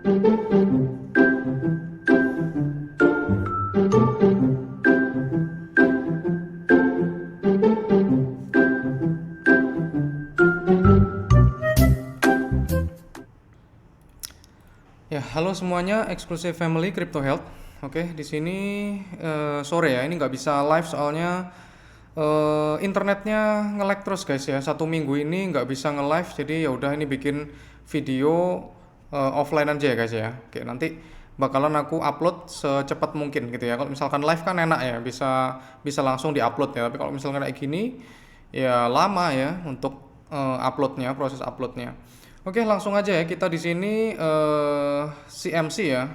Ya, halo semuanya, Exclusive Family Crypto Health. Oke, di sini sore ya, ini nggak bisa live soalnya internetnya nge-lag terus guys ya. 1 minggu ini nggak bisa nge-live, jadi ya udah ini bikin video offline aja ya guys ya. Oke, nanti bakalan aku upload secepat mungkin gitu ya. Kalau misalkan live kan enak ya, bisa langsung di-upload ya. Tapi kalau misalkan kayak gini ya lama ya untuk uploadnya, proses uploadnya. Oke, langsung aja ya kita di sini CMC ya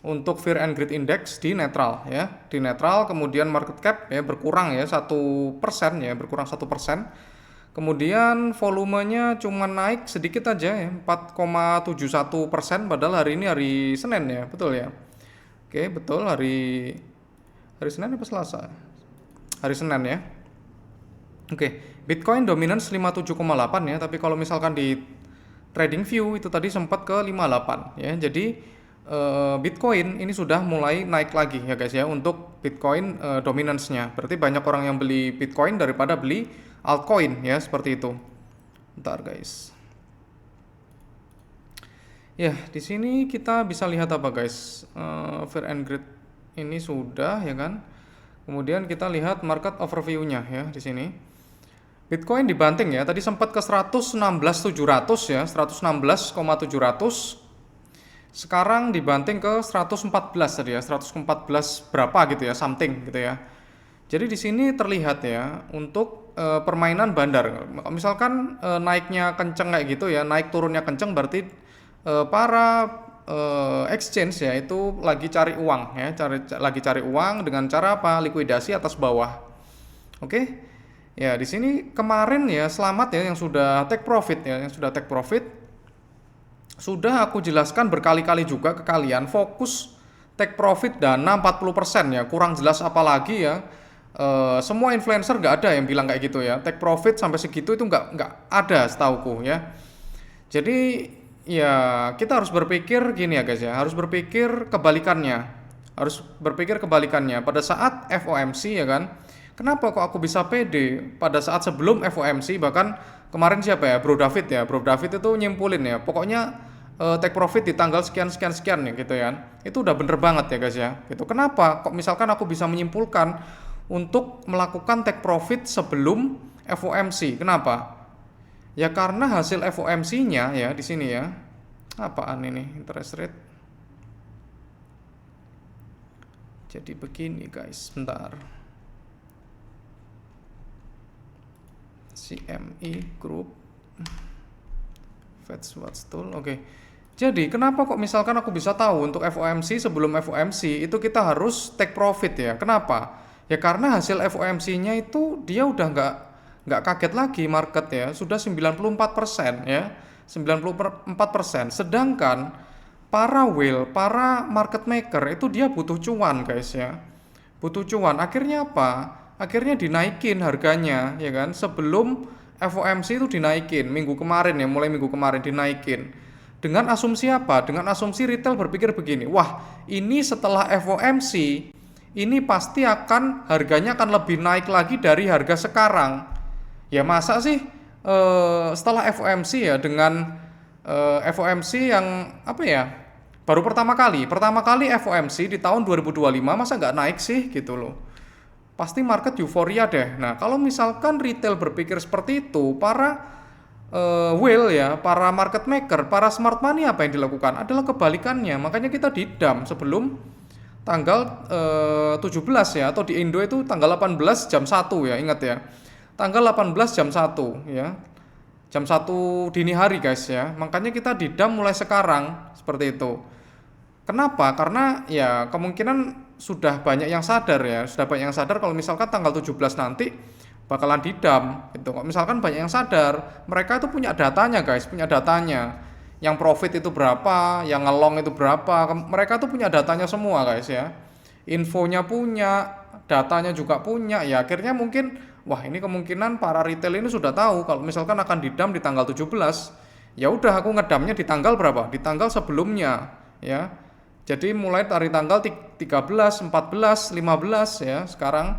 untuk Fear and Greed Index di netral ya, di netral. Kemudian market cap ya berkurang ya 1% ya, berkurang 1%. Kemudian volumenya cuma naik sedikit aja ya, 4,71%, padahal hari ini hari Senin ya, betul ya. Oke, betul, hari Senin apa Selasa? Hari Senin ya. Oke, Bitcoin dominance 57,8 ya, tapi kalau misalkan di TradingView itu tadi sempat ke 58 ya. Jadi Bitcoin ini sudah mulai naik lagi ya guys ya untuk Bitcoin dominance-nya. Berarti banyak orang yang beli Bitcoin daripada beli altcoin ya, seperti itu. Bentar guys. Ya, di sini kita bisa lihat apa guys? Fear and Greed ini sudah ya kan. Kemudian kita lihat market overview-nya ya di sini. Bitcoin dibanting ya, tadi sempat ke 116.700 ya, 116,700. Sekarang dibanting ke 114 tadi ya, 114 berapa gitu ya, something gitu ya. Jadi di sini terlihat ya untuk permainan bandar. Misalkan naiknya kenceng kayak gitu ya, naik turunnya kenceng berarti para exchange ya itu lagi cari uang ya, lagi cari uang dengan cara apa? Likuidasi atas bawah. Oke. Ya, di sini kemarin ya selamat ya yang sudah take profit ya, yang sudah take profit. Sudah aku jelaskan berkali-kali juga ke kalian, fokus take profit dana 40% ya, kurang jelas apalagi ya. Semua influencer nggak ada yang bilang kayak gitu ya. Take profit sampai segitu itu nggak ada setauku ya. Jadi ya kita harus berpikir gini ya guys ya, harus berpikir kebalikannya. Harus berpikir kebalikannya pada saat FOMC ya kan. Kenapa kok aku bisa pede pada saat sebelum FOMC, bahkan kemarin siapa ya, Bro David ya, Bro David itu nyimpulin ya, pokoknya take profit di tanggal sekian ya gitu ya, itu udah bener banget ya guys ya, gitu. Kenapa kok misalkan aku bisa menyimpulkan untuk melakukan take profit sebelum FOMC, kenapa? Ya karena hasil FOMC-nya ya di sini ya, apaan ini interest rate? Jadi begini guys, bentar. CME Group Fed Watch Tool. Oke. Jadi kenapa kok misalkan aku bisa tahu untuk FOMC, sebelum FOMC itu kita harus take profit ya. Kenapa? Ya karena hasil FOMC-nya itu dia udah nggak kaget lagi market ya, sudah 94% ya. 94%. Sedangkan para whale, para market maker itu dia butuh cuan guys ya. Butuh cuan. Akhirnya apa? Akhirnya dinaikin harganya ya kan, sebelum FOMC itu dinaikin minggu kemarin ya, mulai minggu kemarin dinaikin dengan asumsi apa? Dengan asumsi retail berpikir begini, wah ini setelah FOMC ini pasti akan harganya akan lebih naik lagi dari harga sekarang. Ya masa sih setelah FOMC ya, dengan FOMC yang apa ya, baru pertama kali FOMC di tahun 2025, masa nggak naik sih gitu loh. Pasti market euforia deh. Nah, kalau misalkan retail berpikir seperti itu, para whale ya, para market maker, para smart money apa yang dilakukan? Adalah kebalikannya. Makanya kita didam sebelum tanggal 17 ya, atau di Indo itu tanggal 18 jam 1 ya, ingat ya. Tanggal 18 jam 1 ya. Jam 1 dini hari guys ya. Makanya kita didam mulai sekarang seperti itu. Kenapa? Karena ya kemungkinan sudah banyak yang sadar ya, kalau misalkan tanggal 17 nanti bakalan didam gitu. Kok misalkan banyak yang sadar, mereka itu punya datanya guys, punya datanya. Yang profit itu berapa, yang ngelong itu berapa, mereka tuh punya datanya semua guys ya. Infonya punya, datanya juga punya. Ya akhirnya mungkin wah ini kemungkinan para retail ini sudah tahu kalau misalkan akan didam di tanggal 17. Ya udah aku ngedamnya di tanggal berapa? Di tanggal sebelumnya. ya. Jadi mulai dari tanggal 13, 14, 15 ya, sekarang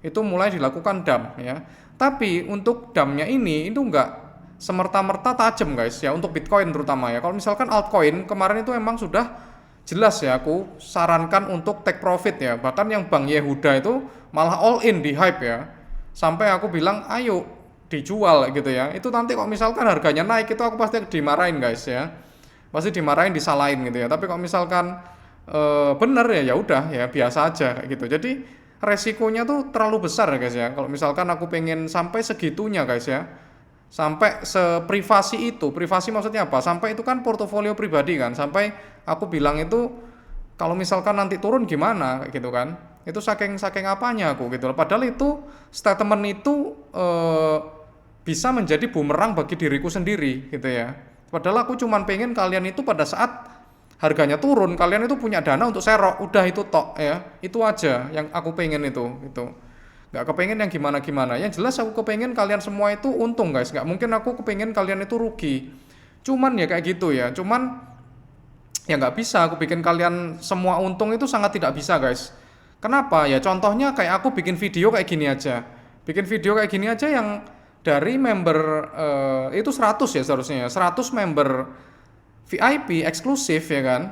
itu mulai dilakukan dump ya. Tapi untuk dumpnya ini itu enggak semerta-merta tajam guys ya, untuk Bitcoin terutama ya. Kalau misalkan altcoin kemarin itu emang sudah jelas ya, aku sarankan untuk take profit ya. Bahkan yang Bang Yehuda itu malah all in di hype ya. Sampai aku bilang ayo dijual gitu ya. Itu nanti kok misalkan harganya naik itu aku pasti dimarahin guys ya. Pasti dimarahin, disalahin gitu ya. Tapi kalau misalkan bener ya udah ya biasa aja kayak gitu. Jadi resikonya tuh terlalu besar ya guys ya. Kalau misalkan aku pengen sampai segitunya guys ya, sampai seprivasi itu, privasi maksudnya apa? Sampai itu kan portofolio pribadi kan. Sampai aku bilang itu kalau misalkan nanti turun gimana kayak gitu kan. Itu saking apanya aku gitu. Padahal itu statement itu bisa menjadi bumerang bagi diriku sendiri gitu ya. Padahal aku cuman pengen kalian itu pada saat harganya turun, kalian itu punya dana untuk serok, udah itu tok ya. Itu aja yang aku pengen itu gitu. Nggak kepengen yang gimana-gimana. Yang jelas aku kepengen kalian semua itu untung guys. Nggak mungkin aku kepengen kalian itu rugi. Cuman ya kayak gitu ya. Cuman ya nggak bisa aku bikin kalian semua untung, itu sangat tidak bisa guys. Kenapa? Ya contohnya kayak aku bikin video kayak gini aja. Bikin video kayak gini aja yang dari member itu 100 ya seharusnya ya. 100 member VIP eksklusif ya kan.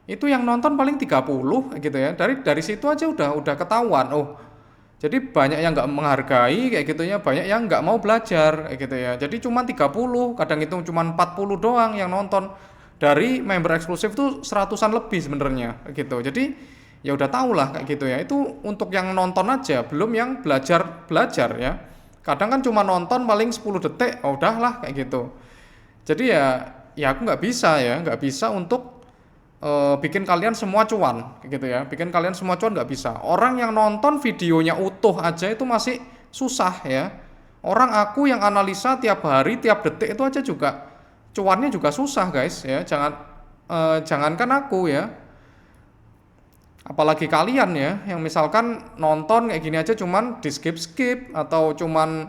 Itu yang nonton paling 30 gitu ya. Dari situ aja udah ketahuan. Oh, jadi banyak yang nggak menghargai kayak gitu ya, banyak yang nggak mau belajar kayak gitu ya. Jadi cuma 30, kadang itu cuma 40 doang yang nonton. Dari member eksklusif tuh seratusan lebih sebenarnya gitu. Jadi ya udah tau lah kayak gitu ya. Itu untuk yang nonton aja, belum yang belajar ya. Kadang kan cuma nonton paling 10 detik, oh udahlah kayak gitu. Jadi ya aku nggak bisa untuk bikin kalian semua cuan gitu ya. Bikin kalian semua cuan nggak bisa. Orang yang nonton videonya utuh aja itu masih susah ya. Orang aku yang analisa tiap hari, tiap detik itu aja juga cuannya juga susah guys ya. Jangankan aku ya, apalagi kalian ya, yang misalkan nonton kayak gini aja cuman di skip atau cuman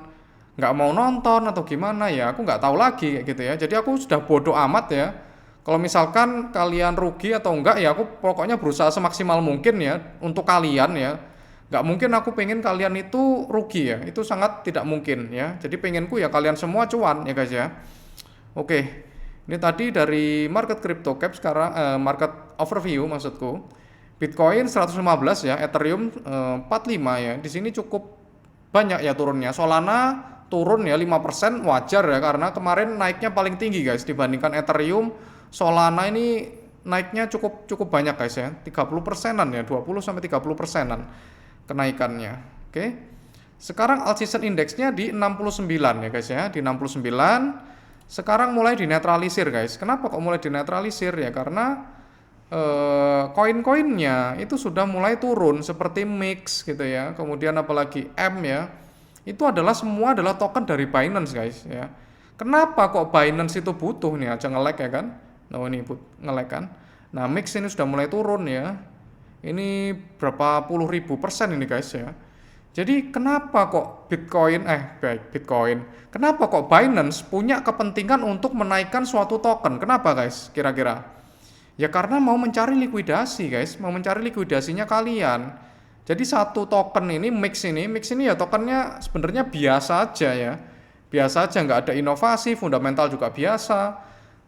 nggak mau nonton atau gimana ya, aku nggak tahu lagi kayak gitu ya. Jadi aku sudah bodoh amat ya. Kalau misalkan kalian rugi atau enggak ya, aku pokoknya berusaha semaksimal mungkin ya untuk kalian ya. Nggak mungkin aku pengen kalian itu rugi ya, itu sangat tidak mungkin ya. Jadi pengenku ya kalian semua cuan ya guys ya. Oke, ini tadi dari market crypto cap. Sekarang market overview maksudku. Bitcoin 115 ya, Ethereum 45 ya. Di sini cukup banyak ya turunnya. Solana turun ya 5%, wajar ya karena kemarin naiknya paling tinggi guys dibandingkan Ethereum. Solana ini naiknya cukup banyak guys ya, 30%-an ya, 20 sampai 30%-an kenaikannya. Oke. Sekarang alt season indexnya di 69 ya guys ya, di 69. Sekarang mulai dinetralisir guys. Kenapa kok mulai dinetralisir ya? Karena koin-koinnya itu sudah mulai turun seperti Mix gitu ya. Kemudian apalagi M ya. Itu semua adalah token dari Binance guys ya. Kenapa kok Binance itu butuh nih aja nge-lag ya kan? Nah ini nge-lag kan. Nah Mix ini sudah mulai turun ya. Ini berapa puluh ribu persen ini guys ya. Jadi kenapa kok Bitcoin, kenapa kok Binance punya kepentingan untuk menaikkan suatu token? Kenapa guys kira-kira? Ya karena mau mencari likuidasi guys, mau mencari likuidasinya kalian. Jadi satu token ini, Mix ini ya tokennya sebenarnya biasa aja ya. Biasa aja, nggak ada inovasi, fundamental juga biasa.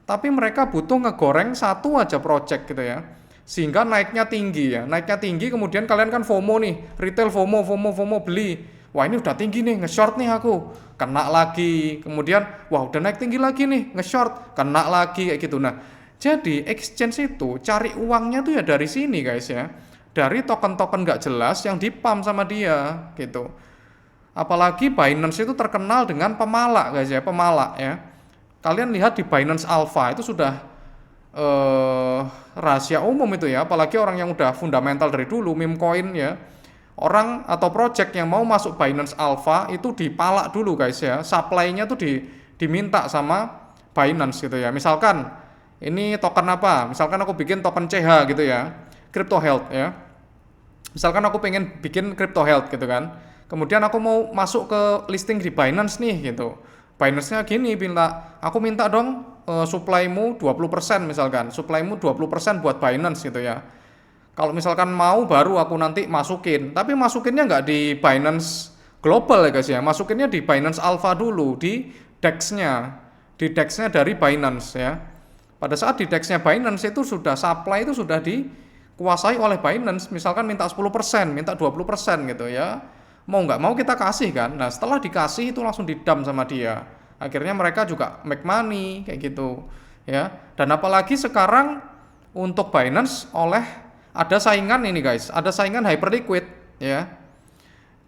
Tapi mereka butuh ngegoreng satu aja project gitu ya. Sehingga naiknya tinggi ya. Naiknya tinggi kemudian kalian kan FOMO nih, retail FOMO beli. Wah ini udah tinggi nih, nge-short nih aku. Kena lagi. Kemudian wah udah naik tinggi lagi nih, nge-short, kena lagi kayak gitu. Nah, jadi exchange itu cari uangnya tuh ya dari sini guys ya. Dari token-token gak jelas yang dipump sama dia gitu. Apalagi Binance itu terkenal dengan pemalak guys ya, pemalak ya. Kalian lihat di Binance Alpha itu sudah rahasia umum itu ya, apalagi orang yang udah fundamental dari dulu, meme coin ya. Orang atau project yang mau masuk Binance Alpha itu dipalak dulu guys ya. Supply-nya tuh diminta sama Binance gitu ya. Misalkan ini token apa? Misalkan aku bikin token CH gitu ya, Crypto Health ya. Misalkan aku pengen bikin Crypto Health gitu kan. Kemudian aku mau masuk ke listing di Binance nih gitu. Binance-nya gini, aku minta dong supply-mu 20% misalkan, supply-mu 20% buat Binance gitu ya. Kalau misalkan mau baru aku nanti masukin, tapi masukinnya nggak di Binance Global ya guys ya, masukinnya di Binance Alpha dulu, di DEX-nya dari Binance ya. Pada saat di DEX-nya Binance itu sudah supply itu sudah dikuasai oleh Binance, misalkan minta 10%, minta 20% gitu ya. Mau nggak mau kita kasih kan. Nah setelah dikasih itu langsung didam sama dia. Akhirnya mereka juga make money kayak gitu ya. Dan apalagi sekarang untuk Binance ada saingan ini guys, ada saingan Hyperliquid ya.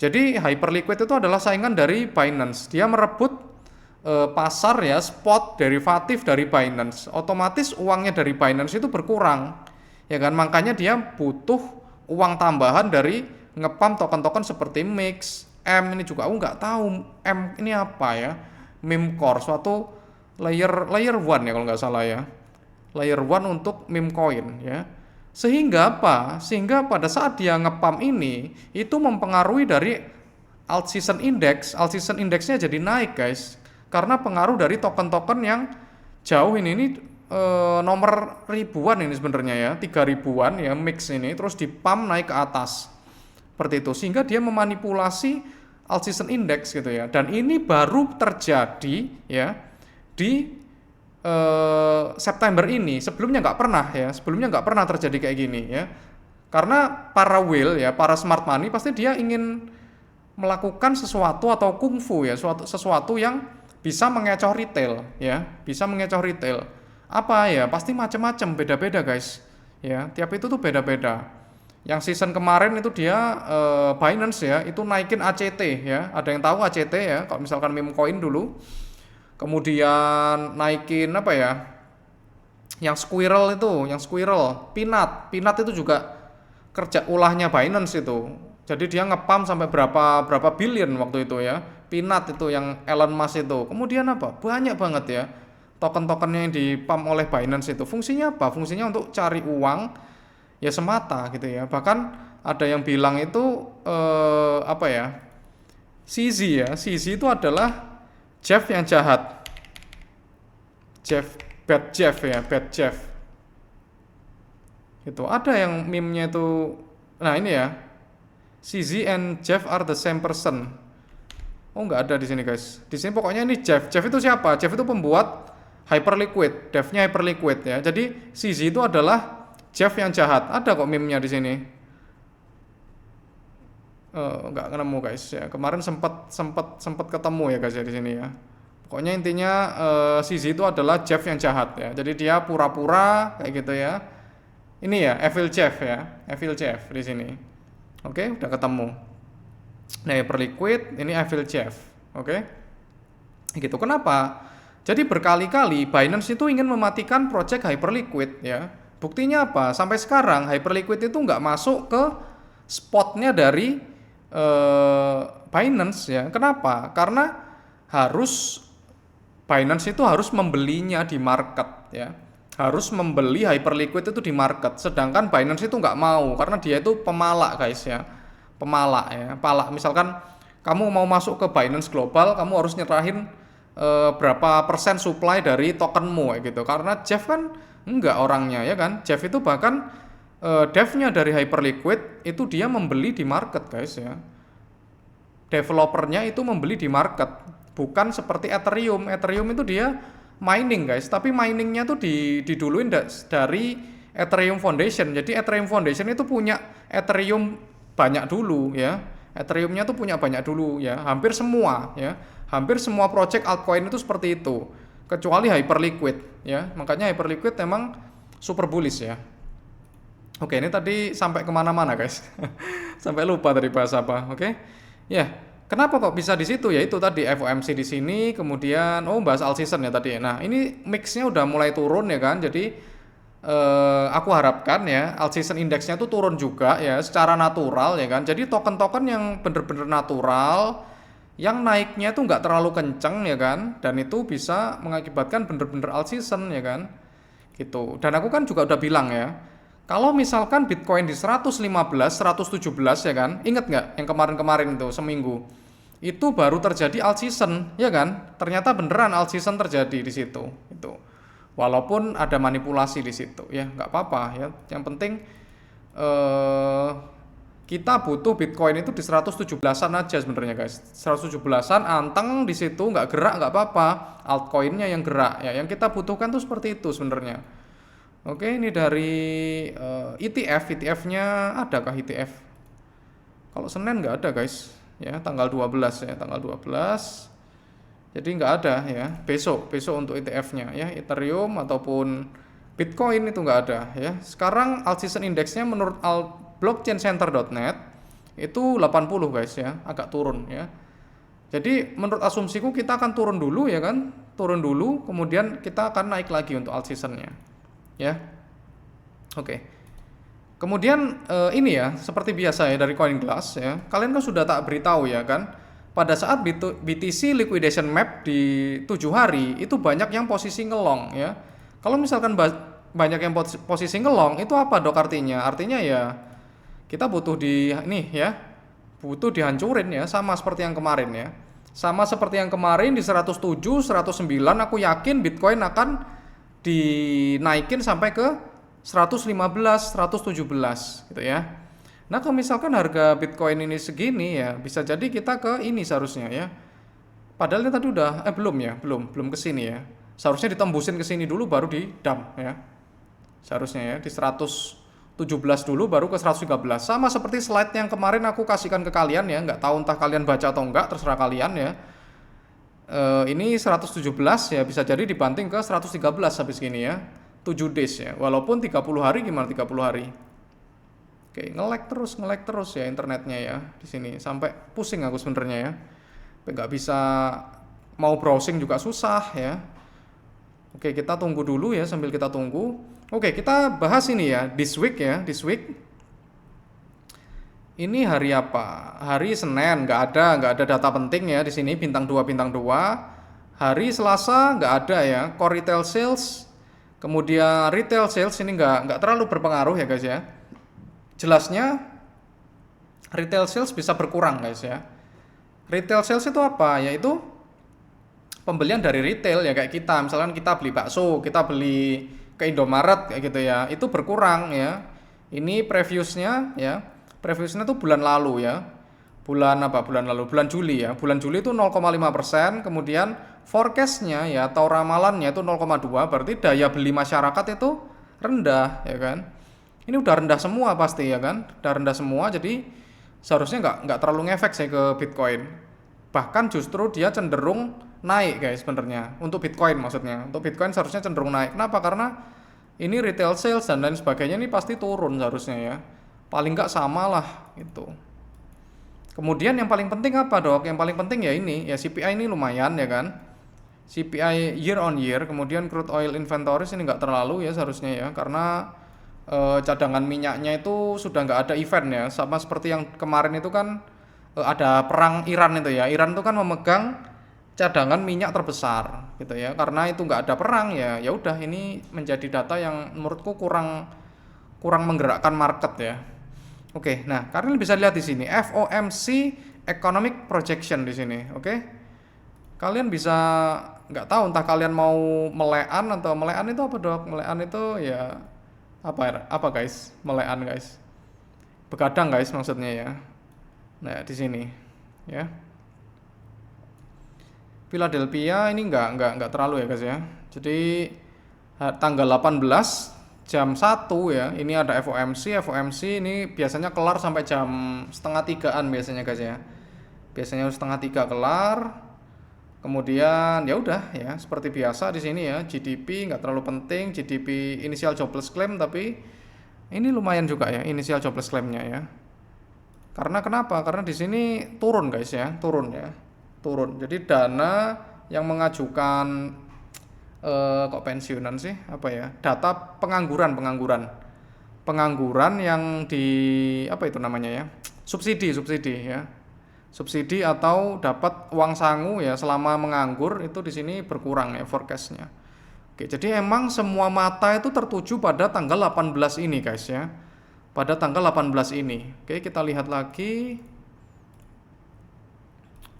Jadi Hyperliquid itu adalah saingan dari Binance. Dia merebut pasar ya, spot derivatif dari Binance. Otomatis uangnya dari Binance itu berkurang. Ya kan, makanya dia butuh uang tambahan dari ngepump token-token seperti Mix, M ini juga aku nggak tahu M ini apa ya. Meme Core suatu layer 1 ya kalau nggak salah ya. Layer 1 untuk meme coin ya. Sehingga apa? Sehingga pada saat dia ngepump ini itu mempengaruhi dari alt season index. Alt season indexnya jadi naik guys. Karena pengaruh dari token-token yang jauh ini nomor ribuan ini sebenarnya ya, 3 ribuan ya mix ini terus di pump naik ke atas. Seperti itu. Sehingga dia memanipulasi alt season index gitu ya. Dan ini baru terjadi ya di September ini. Sebelumnya nggak pernah terjadi kayak gini ya. Karena para whale ya, para smart money pasti dia ingin melakukan sesuatu atau kungfu ya, sesuatu yang bisa mengecoh retail ya, bisa mengecoh retail. Apa ya? Pasti macam-macam, beda-beda guys. Ya, tiap itu tuh beda-beda. Yang season kemarin itu dia Binance ya, itu naikin ACT ya. Ada yang tahu ACT ya? Kalau misalkan meme coin dulu. Kemudian naikin apa ya? Yang squirrel, Peanut itu juga kerja ulahnya Binance itu. Jadi dia ngepump sampai berapa billion waktu itu ya. Peanut itu yang Elon Musk itu. Kemudian apa? Banyak banget ya token-tokennya yang dipump oleh Binance itu. Fungsinya apa? Fungsinya untuk cari uang ya semata gitu ya. Bahkan ada yang bilang itu apa ya? CZ itu adalah Jeff yang jahat. Bad Jeff. Itu ada yang meme-nya itu. Nah, ini ya. CZ and Jeff are the same person. Oh, nggak ada di sini, guys. Di sini pokoknya ini Jeff. Jeff itu siapa? Jeff itu pembuat Hyperliquid, devnya Hyperliquid ya. Jadi CZ itu adalah Jeff yang jahat. Ada kok meme-nya di sini. Nggak ketemu guys ya. Kemarin sempat ketemu ya guys ya di sini ya. Pokoknya intinya CZ itu adalah Jeff yang jahat ya. Jadi dia pura-pura kayak gitu ya. Ini ya Evil Jeff di sini. Oke, udah ketemu. Nah, Hyperliquid ini Evil Jeff. Oke. Gitu. Kenapa? Jadi berkali-kali Binance itu ingin mematikan project Hyperliquid ya. Buktinya apa? Sampai sekarang Hyperliquid itu nggak masuk ke spotnya dari Binance ya. Kenapa? Karena Binance itu harus membelinya di market ya. Harus membeli Hyperliquid itu di market. Sedangkan Binance itu nggak mau karena dia itu pemalak guys ya. Pemalak ya. Misalkan kamu mau masuk ke Binance Global, kamu harus nyerahin berapa persen supply dari tokenmu gitu. Karena Jeff kan enggak orangnya ya kan. Jeff itu bahkan devnya dari Hyperliquid itu dia membeli di market guys ya. Developernya itu membeli di market, bukan seperti Ethereum. Ethereum itu dia mining guys, tapi miningnya tuh diduluin dari Ethereum Foundation. Jadi Ethereum Foundation itu punya Ethereum banyak dulu ya. Ethereumnya tuh punya banyak dulu ya, hampir semua ya. Hampir semua project altcoin itu seperti itu, kecuali Hyperliquid ya. Makanya Hyperliquid memang super bullish ya. Oke, ini tadi sampai kemana-mana guys. Sampai lupa tadi bahas apa. Oke, ya. Kenapa kok bisa di situ? Ya itu tadi FOMC di sini, kemudian bahas alt season ya tadi. Nah, ini mixnya udah mulai turun ya kan. Jadi aku harapkan ya alt season indexnya tuh turun juga ya secara natural ya kan. Jadi token-token yang bener-bener natural, yang naiknya tuh nggak terlalu kenceng ya kan. Dan itu bisa mengakibatkan bener-bener alt season ya kan. Gitu. Dan aku kan juga udah bilang ya. Kalau misalkan Bitcoin di 115, 117 ya kan, inget nggak yang kemarin-kemarin itu seminggu, itu baru terjadi alt season, ya kan? Ternyata beneran alt season terjadi di situ, itu. Walaupun ada manipulasi di situ ya, nggak apa-apa ya. Yang penting eh, kita butuh Bitcoin itu di 117-an aja sebenarnya guys. 117-an anteng di situ nggak gerak nggak apa-apa. Altcoinnya yang gerak ya. Yang kita butuhkan tuh seperti itu sebenarnya. Oke, ini dari ETF. ETF-nya adakah ETF? Kalau Senin nggak ada guys. Ya, tanggal 12 ya, tanggal 12. Jadi nggak ada ya. Besok untuk ETF-nya ya, Ethereum ataupun Bitcoin itu nggak ada ya. Sekarang alt season indexnya menurut blockchaincenter.net itu 80 guys ya, agak turun ya. Jadi menurut asumsiku kita akan turun dulu ya kan, turun dulu, kemudian kita akan naik lagi untuk alt seasonnya ya. Oke. Kemudian ini ya, seperti biasa ya dari CoinGlass ya, kalian kan sudah tak beritahu ya kan, pada saat BTC liquidation map di 7 hari itu banyak yang posisi ngelong ya. Kalau misalkan banyak yang posisi ngelong itu apa dok artinya? Artinya ya kita butuh butuh dihancurin ya, sama seperti yang kemarin ya. Sama seperti yang kemarin di 107, 109 aku yakin Bitcoin akan dinaikin sampai ke 115, 117 gitu ya. Nah, kalau misalkan harga Bitcoin ini segini ya, bisa jadi kita ke ini seharusnya ya. Padahal ini tadi udah belum ke sini ya. Seharusnya ditembusin ke sini dulu baru di dump ya. Seharusnya ya di 117 dulu baru ke 113. Sama seperti slide yang kemarin aku kasihkan ke kalian ya, nggak tahu entah kalian baca atau enggak, terserah kalian ya. Ini 117 ya bisa jadi dibanting ke 113 habis gini ya. 7 days ya. Walaupun 30 hari gimana 30 hari? Oke, nge-lag terus ya internetnya ya di sini. Sampai pusing aku sebenarnya ya. Nggak bisa mau browsing juga susah ya. Oke, kita tunggu dulu ya sambil kita tunggu. Oke, kita bahas ini ya, this week ya, this week. Ini hari apa? Hari Senin, nggak ada data penting ya di sini bintang 2 bintang 2. Hari Selasa nggak ada ya, core retail sales. Kemudian retail sales ini nggak terlalu berpengaruh ya guys ya. Jelasnya retail sales bisa berkurang guys ya. Retail sales itu apa? Yaitu pembelian dari retail ya kayak kita. Misalkan kita beli bakso, kita beli ke Indomaret kayak gitu ya. Itu berkurang ya. Ini previousnya ya. Previousnya tuh bulan lalu ya. Bulan lalu? Bulan Juli ya. Bulan Juli itu 0,5%, kemudian forecastnya ya atau ramalannya itu 0,2, berarti daya beli masyarakat itu rendah ya kan. Ini udah rendah semua pasti ya kan, udah rendah semua, jadi seharusnya nggak terlalu ngefek sih ke Bitcoin. Bahkan justru dia cenderung naik guys sebenarnya untuk Bitcoin maksudnya. Untuk Bitcoin seharusnya cenderung naik. Kenapa? Karena ini retail sales dan lain sebagainya ini pasti turun seharusnya ya. Paling nggak sama lah gitu. Kemudian yang paling penting apa dok? Yang paling penting ya ini ya CPI ini lumayan ya kan. CPI year on year, kemudian crude oil inventories ini nggak terlalu ya seharusnya ya, karena cadangan minyaknya itu sudah nggak ada event ya, sama seperti yang kemarin itu kan ada perang Iran itu ya. Iran itu kan memegang cadangan minyak terbesar gitu ya, karena itu nggak ada perang ya. Ya udah ini menjadi data yang menurutku kurang menggerakkan market ya. Oke, nah kalian bisa lihat di sini FOMC Economic Projection di sini, oke? Kalian bisa nggak tahu entah kalian mau melean atau melean itu apa dok? Melean itu ya apa guys? Melean guys, begadang guys maksudnya ya. Nah di sini ya. Philadelphia ini nggak terlalu ya guys ya. Jadi tanggal 18 jam 1 ya, ini ada FOMC ini biasanya kelar sampai jam setengah 3-an biasanya guys ya. Biasanya setengah 3 kelar. Kemudian ya udah ya seperti biasa di sini ya, GDP nggak terlalu penting, GDP initial jobless claim, tapi ini lumayan juga ya initial jobless claimnya ya. Karena kenapa? Karena di sini turun guys ya, turun. Jadi dana yang mengajukan kok pensiunan sih apa ya? Data pengangguran yang di apa itu namanya ya? Subsidi ya. Subsidi atau dapat uang sangu ya selama menganggur itu di sini berkurang ya forecastnya. Oke, jadi emang semua mata itu tertuju pada tanggal 18 ini guys ya. Pada tanggal 18 ini. Oke, kita lihat lagi.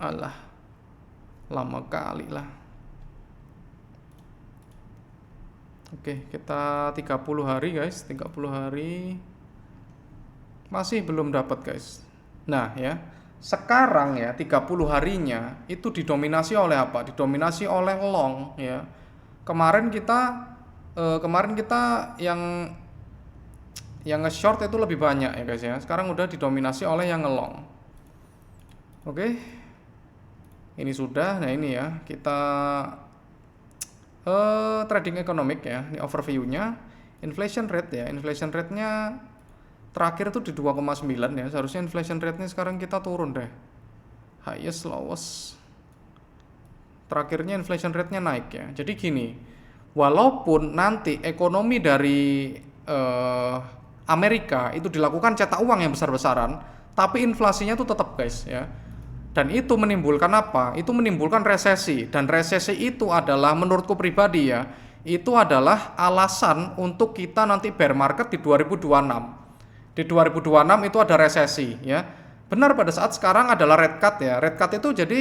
Alah, lama kali lah. Oke, kita 30 hari guys, 30 hari masih belum dapat guys. Nah ya, sekarang ya 30 harinya itu didominasi oleh apa? Didominasi oleh long ya. Kemarin kita yang nge-short itu lebih banyak ya guys ya. Sekarang udah didominasi oleh yang nge-long. Oke. Ini sudah. Nah, ini ya, kita trading economic ya. Ini overview-nya. Inflation rate ya. Inflation rate-nya terakhir itu di 2,9 ya. Seharusnya inflation rate-nya sekarang kita turun deh. Highest lowest. Terakhirnya inflation rate-nya naik ya. Jadi gini, walaupun nanti ekonomi dari Amerika itu dilakukan cetak uang yang besar-besaran, tapi inflasinya itu tetap guys ya. Dan itu menimbulkan apa? Itu menimbulkan resesi. Dan resesi itu adalah menurutku pribadi ya, itu adalah alasan untuk kita nanti bear market di 2026. Di 2026 itu ada resesi ya. Benar, pada saat sekarang adalah red cut ya. Red cut itu jadi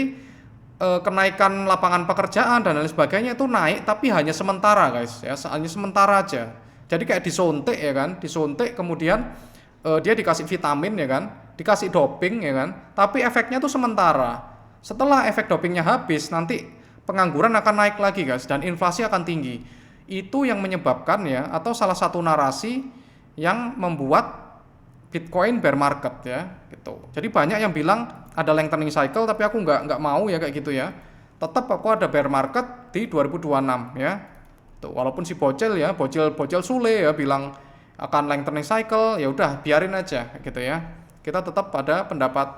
kenaikan lapangan pekerjaan dan lain sebagainya itu naik, tapi hanya sementara guys ya, hanya sementara aja. Jadi kayak disuntik ya kan, disuntik kemudian dia dikasih vitamin ya kan, dikasih doping ya kan, tapi efeknya tuh sementara. Setelah efek dopingnya habis, nanti pengangguran akan naik lagi guys, dan inflasi akan tinggi. Itu yang menyebabkan ya, atau salah satu narasi yang membuat Bitcoin bear market ya gitu. Jadi banyak yang bilang ada lengthening cycle, tapi aku nggak mau ya kayak gitu ya. Tetap aku ada bear market di 2026 ya. Tuh, walaupun si bocil Sule ya bilang akan lengthening cycle, ya udah biarin aja gitu ya. Kita tetap pada pendapat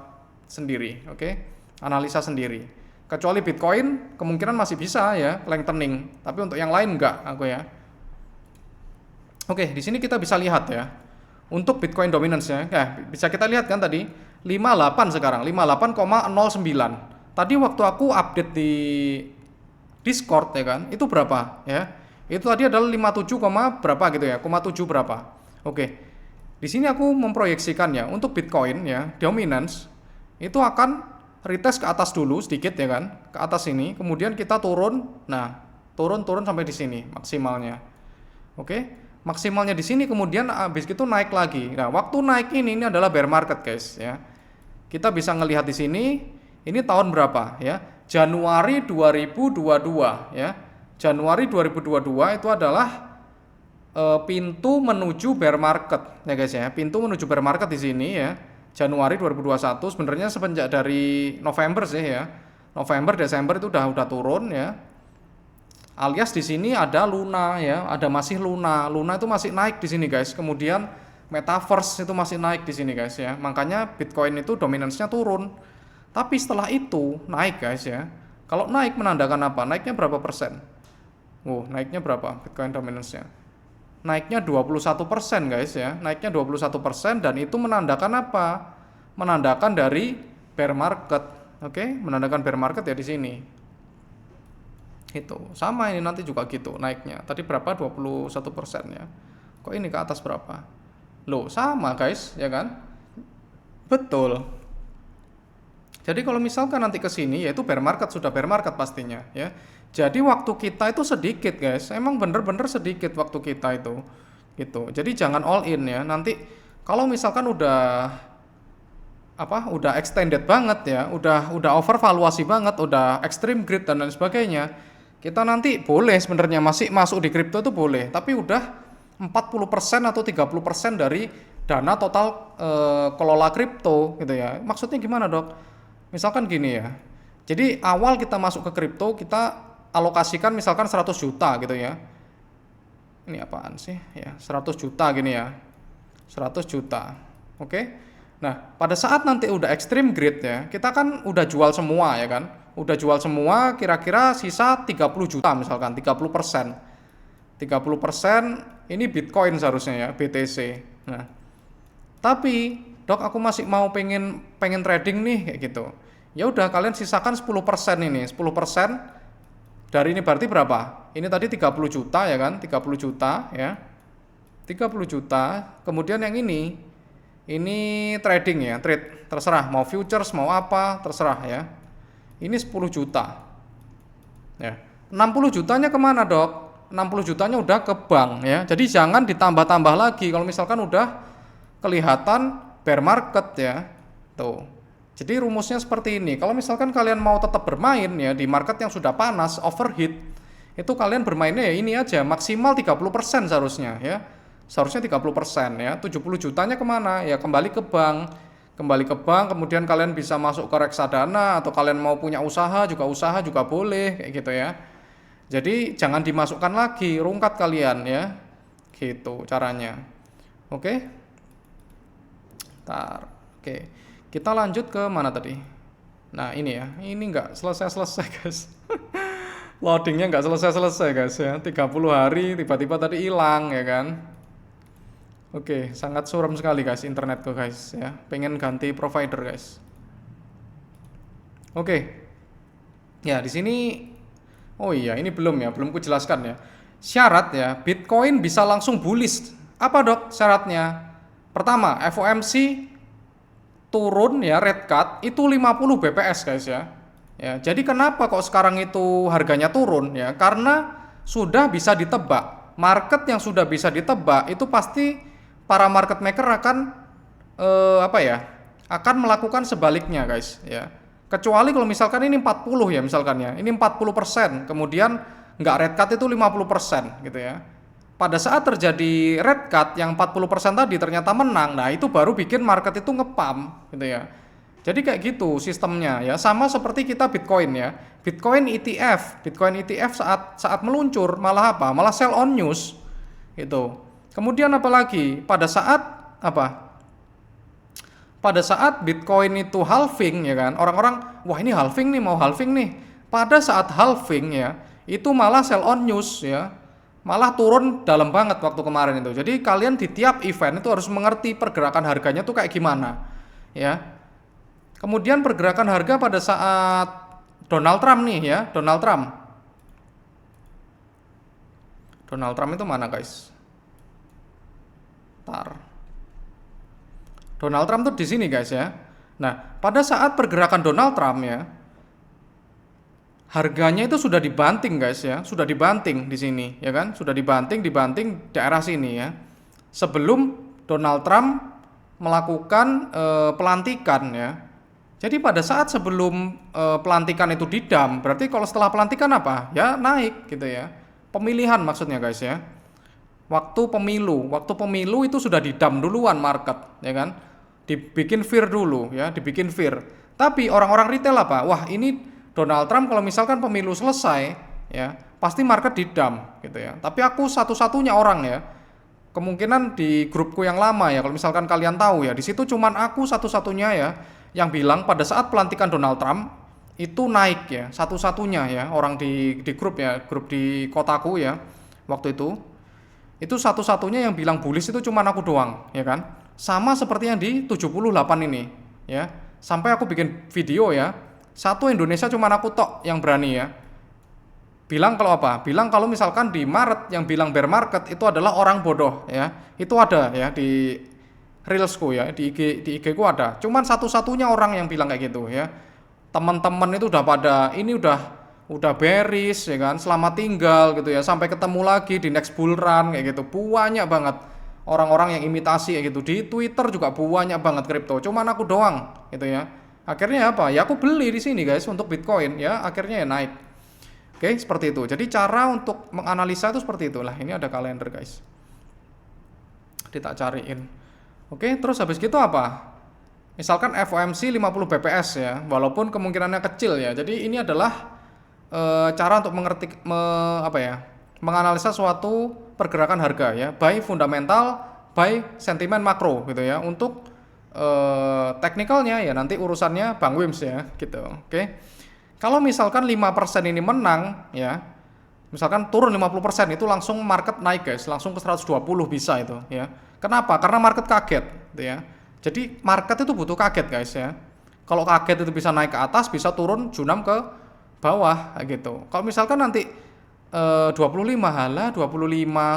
sendiri, oke? Analisa sendiri. Kecuali Bitcoin kemungkinan masih bisa ya lengthening, tapi untuk yang lain enggak aku ya. Oke, di sini kita bisa lihat ya. Untuk Bitcoin dominance ya, bisa kita lihat kan tadi 58 sekarang, 58,09. Tadi waktu aku update di Discord ya kan, itu berapa ya? Itu tadi adalah 57, berapa gitu ya, 7 berapa. Oke. Di sini aku memproyeksikan ya, untuk Bitcoin ya, dominance itu akan retest ke atas dulu sedikit ya kan, ke atas ini, kemudian kita turun. Nah, turun sampai di sini maksimalnya. Oke. Maksimalnya di sini, kemudian habis itu naik lagi. Nah, waktu naik ini adalah bear market guys ya. Kita bisa ngelihat di sini, ini tahun berapa ya? Januari 2022 ya. Januari 2022 itu adalah pintu menuju bear market ya guys ya. Pintu menuju bear market di sini ya. Januari 2021 sebenarnya semenjak dari November sih ya. November, Desember itu udah turun ya. Alias di sini ada Luna ya, ada masih Luna. Luna itu masih naik di sini guys. Kemudian Metaverse itu masih naik di sini guys ya. Makanya Bitcoin itu dominance-nya turun. Tapi setelah itu naik guys ya. Kalau naik menandakan apa? Naiknya berapa persen? Naiknya berapa Bitcoin dominance-nya? Naiknya 21% guys ya. Naiknya 21% dan itu menandakan apa? Menandakan dari bear market. Oke, menandakan bear market ya di sini. Itu sama, ini nanti juga gitu naiknya. Tadi berapa? 21% ya. Kok ini ke atas berapa? Loh, sama guys ya kan? Betul. Jadi kalau misalkan nanti ke sini, yaitu bear market, sudah bear market pastinya ya. Jadi waktu kita itu sedikit guys, emang bener-bener sedikit waktu kita itu gitu. Jadi jangan all in ya. Nanti kalau misalkan udah extended banget ya, udah overvaluasi banget, udah extreme greed dan lain sebagainya, kita nanti boleh sebenarnya masih masuk di kripto itu boleh, tapi udah 40% atau 30% dari dana total kelola kripto gitu ya. Maksudnya gimana dok? Misalkan gini ya, jadi awal kita masuk ke kripto kita alokasikan misalkan 100 juta gitu ya. Ini apaan sih ya, 100 juta gini ya, 100 juta, oke. Nah pada saat nanti udah extreme greed ya, kita kan udah jual semua ya kan, udah jual semua, kira-kira sisa 30 juta misalkan, 30%. 30% ini Bitcoin seharusnya ya, BTC. Nah, tapi dok aku masih mau pengen trading nih kayak gitu. Ya udah kalian sisakan 10% ini, 10% dari ini berarti berapa? Ini tadi 30 juta ya kan, 30 juta ya. 30 juta, kemudian yang ini trading ya, trade, terserah mau futures mau apa, terserah ya. Ini 10 juta. Ya. 60 jutanya kemana dok? 60 jutanya udah ke bank ya. Jadi jangan ditambah-tambah lagi kalau misalkan udah kelihatan bear market ya. Tuh. Jadi rumusnya seperti ini. Kalau misalkan kalian mau tetap bermain ya di market yang sudah panas, overheat, itu kalian bermainnya ya ini aja, maksimal 30% seharusnya ya. Seharusnya 30% ya. 70 jutanya kemana? Ya kembali ke bank. Kembali ke bank, kemudian kalian bisa masuk ke reksadana atau kalian mau punya usaha juga boleh kayak gitu ya. Jadi jangan dimasukkan lagi, rungkat kalian ya. Gitu caranya. Oke? Ntar. Oke. Kita lanjut ke mana tadi? Nah, ini ya. Ini nggak selesai-selesai, guys. Loadingnya nggak selesai-selesai, guys ya. 30 hari tiba-tiba tadi hilang ya kan. Oke, sangat suram sekali guys internetku guys ya. Pengen ganti provider guys. Oke. Ya, di sini oh iya, ini belum kujelaskan ya. Syarat ya, Bitcoin bisa langsung bullish. Apa dok syaratnya? Pertama, FOMC turun ya, red cut itu 50 BPS guys ya. Ya, jadi kenapa kok sekarang itu harganya turun ya? Karena sudah bisa ditebak. Market yang sudah bisa ditebak itu pasti para market maker akan akan melakukan sebaliknya guys ya. Kecuali kalau misalkan ini 40 ya misalkan ya, ini 40%, kemudian nggak red cut itu 50% gitu ya. Pada saat terjadi red cut yang 40% tadi ternyata menang, nah itu baru bikin market itu ngepump gitu ya. Jadi kayak gitu sistemnya ya, sama seperti kita Bitcoin ya. Bitcoin ETF saat meluncur malah apa? Malah sell on news gitu. Kemudian apalagi pada saat pada saat Bitcoin itu halving ya kan, orang-orang wah ini halving nih, mau halving nih. Pada saat halving ya, itu malah sell on news ya. Malah turun dalam banget waktu kemarin itu. Jadi kalian di tiap event itu harus mengerti pergerakan harganya tuh kayak gimana ya. Kemudian pergerakan harga pada saat Donald Trump nih ya, Donald Trump itu mana guys? Donald Trump tuh di sini guys ya. Nah, pada saat pergerakan Donald Trump ya, harganya itu sudah dibanting guys ya, sudah dibanting di sini ya kan, sudah dibanting daerah sini ya. Sebelum Donald Trump melakukan pelantikan ya. Jadi pada saat sebelum pelantikan itu didam, berarti kalau setelah pelantikan apa? Ya naik gitu ya. Pemilihan maksudnya guys ya. Waktu pemilu itu sudah didam duluan market, ya kan? Dibikin fear dulu, ya, dibikin fear. Tapi orang-orang retail apa? Wah, ini Donald Trump kalau misalkan pemilu selesai, ya, pasti market didam, gitu ya. Tapi aku satu-satunya orang ya, kemungkinan di grupku yang lama ya, kalau misalkan kalian tahu ya, di situ cuman aku satu-satunya ya, yang bilang pada saat pelantikan Donald Trump itu naik ya, satu-satunya ya, orang di grup ya, grup di kotaku ya, waktu itu satu-satunya yang bilang bullish itu cuma aku doang, ya kan? Sama seperti yang di 78 ini, ya. Sampai aku bikin video ya, satu Indonesia cuma aku tok yang berani ya. Bilang kalau apa? Bilang kalau misalkan di Maret yang bilang bear market itu adalah orang bodoh, ya. Itu ada ya di Reelsku ya, di IG ku ada. Cuman satu-satunya orang yang bilang kayak gitu ya. Teman-teman itu udah pada ini udah bearish ya kan, selamat tinggal gitu ya, sampai ketemu lagi di next bull run kayak gitu. Banyak banget orang-orang yang imitasi kayak gitu. Di Twitter juga banyak banget kripto, cuman aku doang gitu ya. Akhirnya apa? Ya aku beli di sini guys untuk Bitcoin ya, akhirnya ya naik. Oke, seperti itu. Jadi cara untuk menganalisa itu seperti itulah. Ini ada kalender guys. Tak cariin. Oke, terus habis gitu apa? Misalkan FOMC 50 BPS ya, walaupun kemungkinannya kecil ya. Jadi ini adalah cara untuk menganalisa suatu pergerakan harga ya, by fundamental, by sentimen makro gitu ya. Untuk teknikalnya ya nanti urusannya Bang Wims ya gitu. Oke. Kalau misalkan 5% ini menang ya, misalkan turun 50% itu langsung market naik guys, langsung ke 120 bisa itu ya. Kenapa? Karena market kaget gitu ya. Jadi market itu butuh kaget guys ya. Kalau kaget itu bisa naik ke atas, bisa turun junam ke bawah gitu. Kalau misalkan nanti 25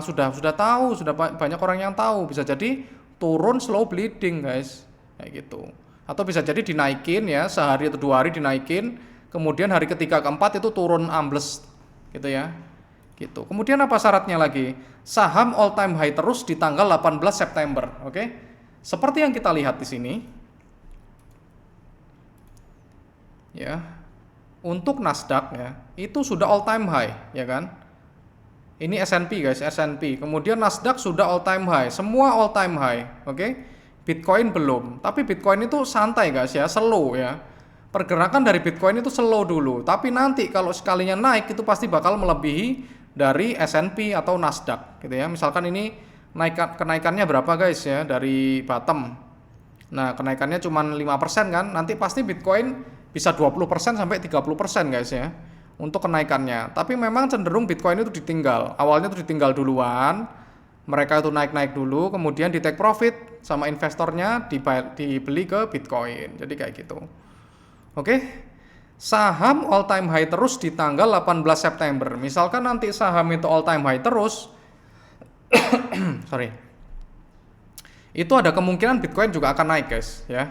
sudah tahu, sudah banyak orang yang tahu, bisa jadi turun slow bleeding guys kayak gitu. Atau bisa jadi dinaikin ya, sehari atau 2 hari dinaikin, kemudian hari ketiga keempat itu turun ambles gitu ya. Gitu. Kemudian apa syaratnya lagi? Saham all time high terus di tanggal 18 September, oke? Seperti yang kita lihat di sini. Ya. Untuk Nasdaq ya, itu sudah all time high, ya kan? Ini S&P guys, S&P. Kemudian Nasdaq sudah all time high, semua all time high, oke? Bitcoin belum. Tapi Bitcoin itu santai guys ya, slow ya. Pergerakan dari Bitcoin itu slow dulu, tapi nanti kalau sekalinya naik itu pasti bakal melebihi dari S&P atau Nasdaq gitu ya. Misalkan ini kenaikannya berapa guys ya dari bottom. Nah, kenaikannya cuma 5% kan, nanti pasti Bitcoin bisa 20% sampai 30% guys ya untuk kenaikannya. Tapi memang cenderung Bitcoin itu ditinggal. Awalnya itu ditinggal duluan. Mereka itu naik-naik dulu, kemudian di take profit sama investornya dibeli ke Bitcoin. Jadi kayak gitu. Oke. Saham all time high terus di tanggal 18 September. Misalkan nanti saham itu all time high terus, sorry, itu ada kemungkinan Bitcoin juga akan naik guys ya.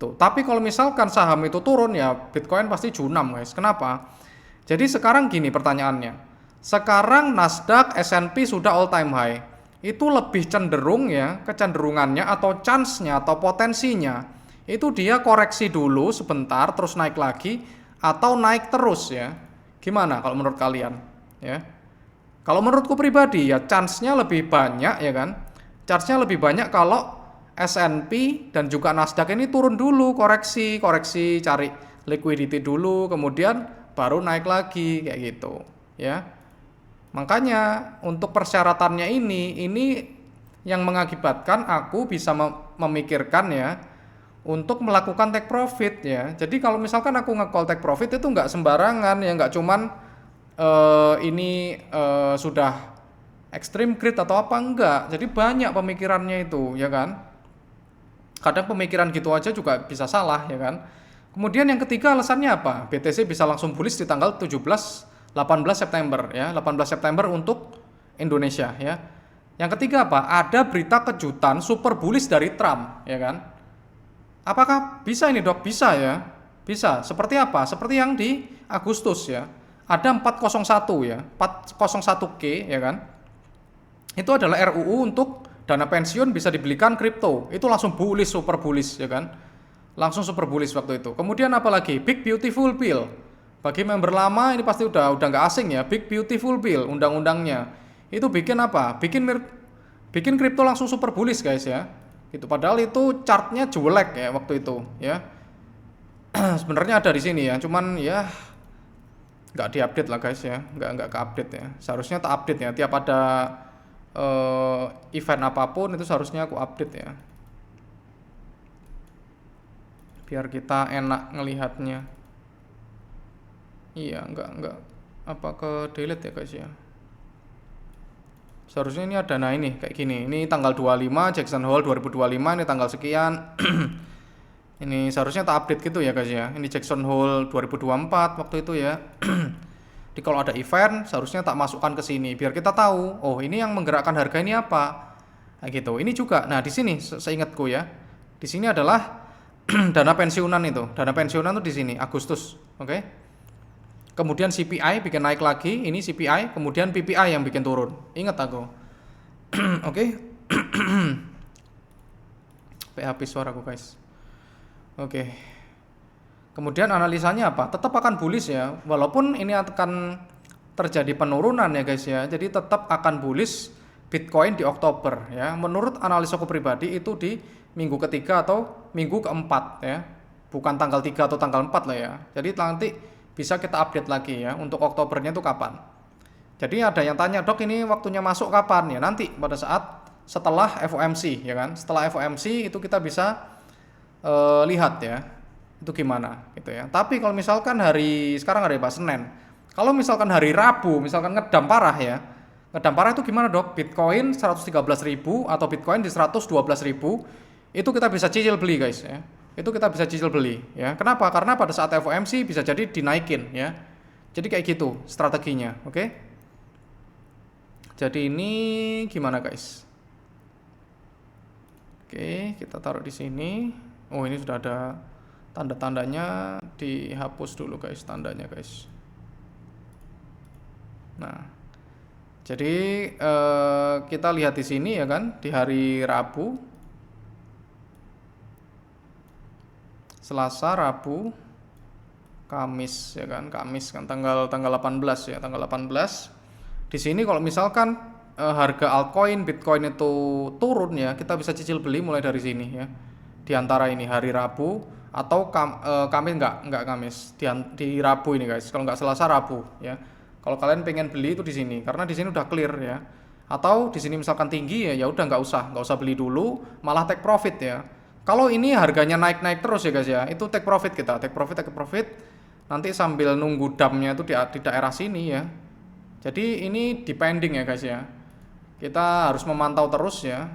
Tuh. Tapi kalau misalkan saham itu turun ya Bitcoin pasti junam guys. Kenapa? Jadi sekarang gini pertanyaannya. Sekarang Nasdaq, S&P sudah all time high. Itu lebih cenderung ya, kecenderungannya atau chance-nya atau potensinya itu dia koreksi dulu sebentar terus naik lagi atau naik terus ya. Gimana kalau menurut kalian ya? Kalau menurutku pribadi ya chance-nya lebih banyak ya kan. Chance-nya lebih banyak kalau S&P dan juga Nasdaq ini turun dulu, koreksi, cari liquidity dulu, kemudian baru naik lagi kayak gitu ya. Makanya untuk persyaratannya ini yang mengakibatkan aku bisa memikirkan ya untuk melakukan take profit ya. Jadi kalau misalkan aku nge-call take profit itu nggak sembarangan ya, nggak cuman sudah extreme greed atau apa, enggak. Jadi banyak pemikirannya itu ya kan. Kadang pemikiran gitu aja juga bisa salah ya kan. Kemudian yang ketiga alasannya apa? BTC bisa langsung bullish di tanggal 18 September ya, 18 September untuk Indonesia ya. Yang ketiga apa? Ada berita kejutan super bullish dari Trump ya kan. Apakah bisa ini dok? Bisa ya. Bisa. Seperti apa? Seperti yang di Agustus ya. Ada 401 ya. 401K ya kan. Itu adalah RUU untuk dana pensiun bisa dibelikan kripto. Itu langsung bullish, super bullish ya kan. Langsung super bullish waktu itu. Kemudian apa lagi? Big Beautiful Bill. Bagi member lama ini pasti udah nggak asing ya. Big Beautiful Bill undang-undangnya. Itu bikin apa? Bikin kripto langsung super bullish guys ya. Itu padahal itu chartnya jelek ya waktu itu ya. Sebenarnya ada di sini ya, cuman ya nggak diupdate lah guys ya, nggak keupdate ya. Seharusnya tak update ya, tiap ada event apapun itu seharusnya aku update ya, biar kita enak ngelihatnya. Iya, nggak apa ke delete ya guys ya. Seharusnya ini ada, nah ini kayak gini. Ini tanggal 25 Jackson Hole 2025, ini tanggal sekian. Ini seharusnya tak update gitu ya guys ya. Ini Jackson Hole 2024 waktu itu ya. Jadi kalau ada event seharusnya tak masukkan ke sini biar kita tahu, oh ini yang menggerakkan harga ini apa. Nah gitu. Ini juga. Nah, di sini seingatku ya. Di sini adalah dana pensiunan itu. Dana pensiunan tuh di sini Agustus, oke? Kemudian CPI bikin naik lagi, ini CPI, kemudian PPI yang bikin turun. Ingat aku. Oke. Habis suaraku guys. Oke. Kemudian analisanya apa? Tetap akan bullish ya. Walaupun ini akan terjadi penurunan ya guys ya. Jadi tetap akan bullish Bitcoin di Oktober ya. Menurut analisaku pribadi itu di minggu ketiga atau minggu keempat ya. Bukan tanggal 3 atau tanggal 4 lah ya. Jadi nanti bisa kita update lagi ya untuk Oktobernya itu kapan. Jadi ada yang tanya, dok ini waktunya masuk kapan ya? Nanti pada saat setelah FOMC ya kan. Setelah FOMC itu kita bisa lihat ya itu gimana gitu ya. Tapi kalau misalkan sekarang hari apa? Senin. Kalau misalkan hari Rabu misalkan ngedam parah ya. Ngedam parah itu gimana dok? Bitcoin 113.000 atau Bitcoin di 112.000 itu kita bisa cicil beli guys ya. Itu kita bisa cicil beli ya. Kenapa? Karena pada saat FOMC bisa jadi dinaikin ya. Jadi kayak gitu strateginya, oke? Jadi ini gimana guys? Oke, kita taruh di sini. Oh, ini sudah ada tanda-tandanya, dihapus dulu guys tandanya guys. Nah, Jadi kita lihat di sini ya kan, di hari Rabu, Selasa, Rabu, Kamis ya kan, Kamis kan tanggal 18 ya, tanggal 18. Di sini kalau misalkan harga altcoin Bitcoin itu turun ya, kita bisa cicil beli mulai dari sini ya. Di antara ini hari Rabu atau Kamis enggak Kamis. Di Rabu ini guys. Kalau enggak Selasa Rabu ya. Kalau kalian pengen beli itu di sini karena di sini udah clear ya. Atau di sini misalkan tinggi ya udah enggak usah beli dulu, malah take profit ya. Kalau ini harganya naik-naik terus ya guys ya, itu take profit kita, take profit. Nanti sambil nunggu dumpnya itu di daerah sini ya. Jadi ini depending ya guys ya. Kita harus memantau terus ya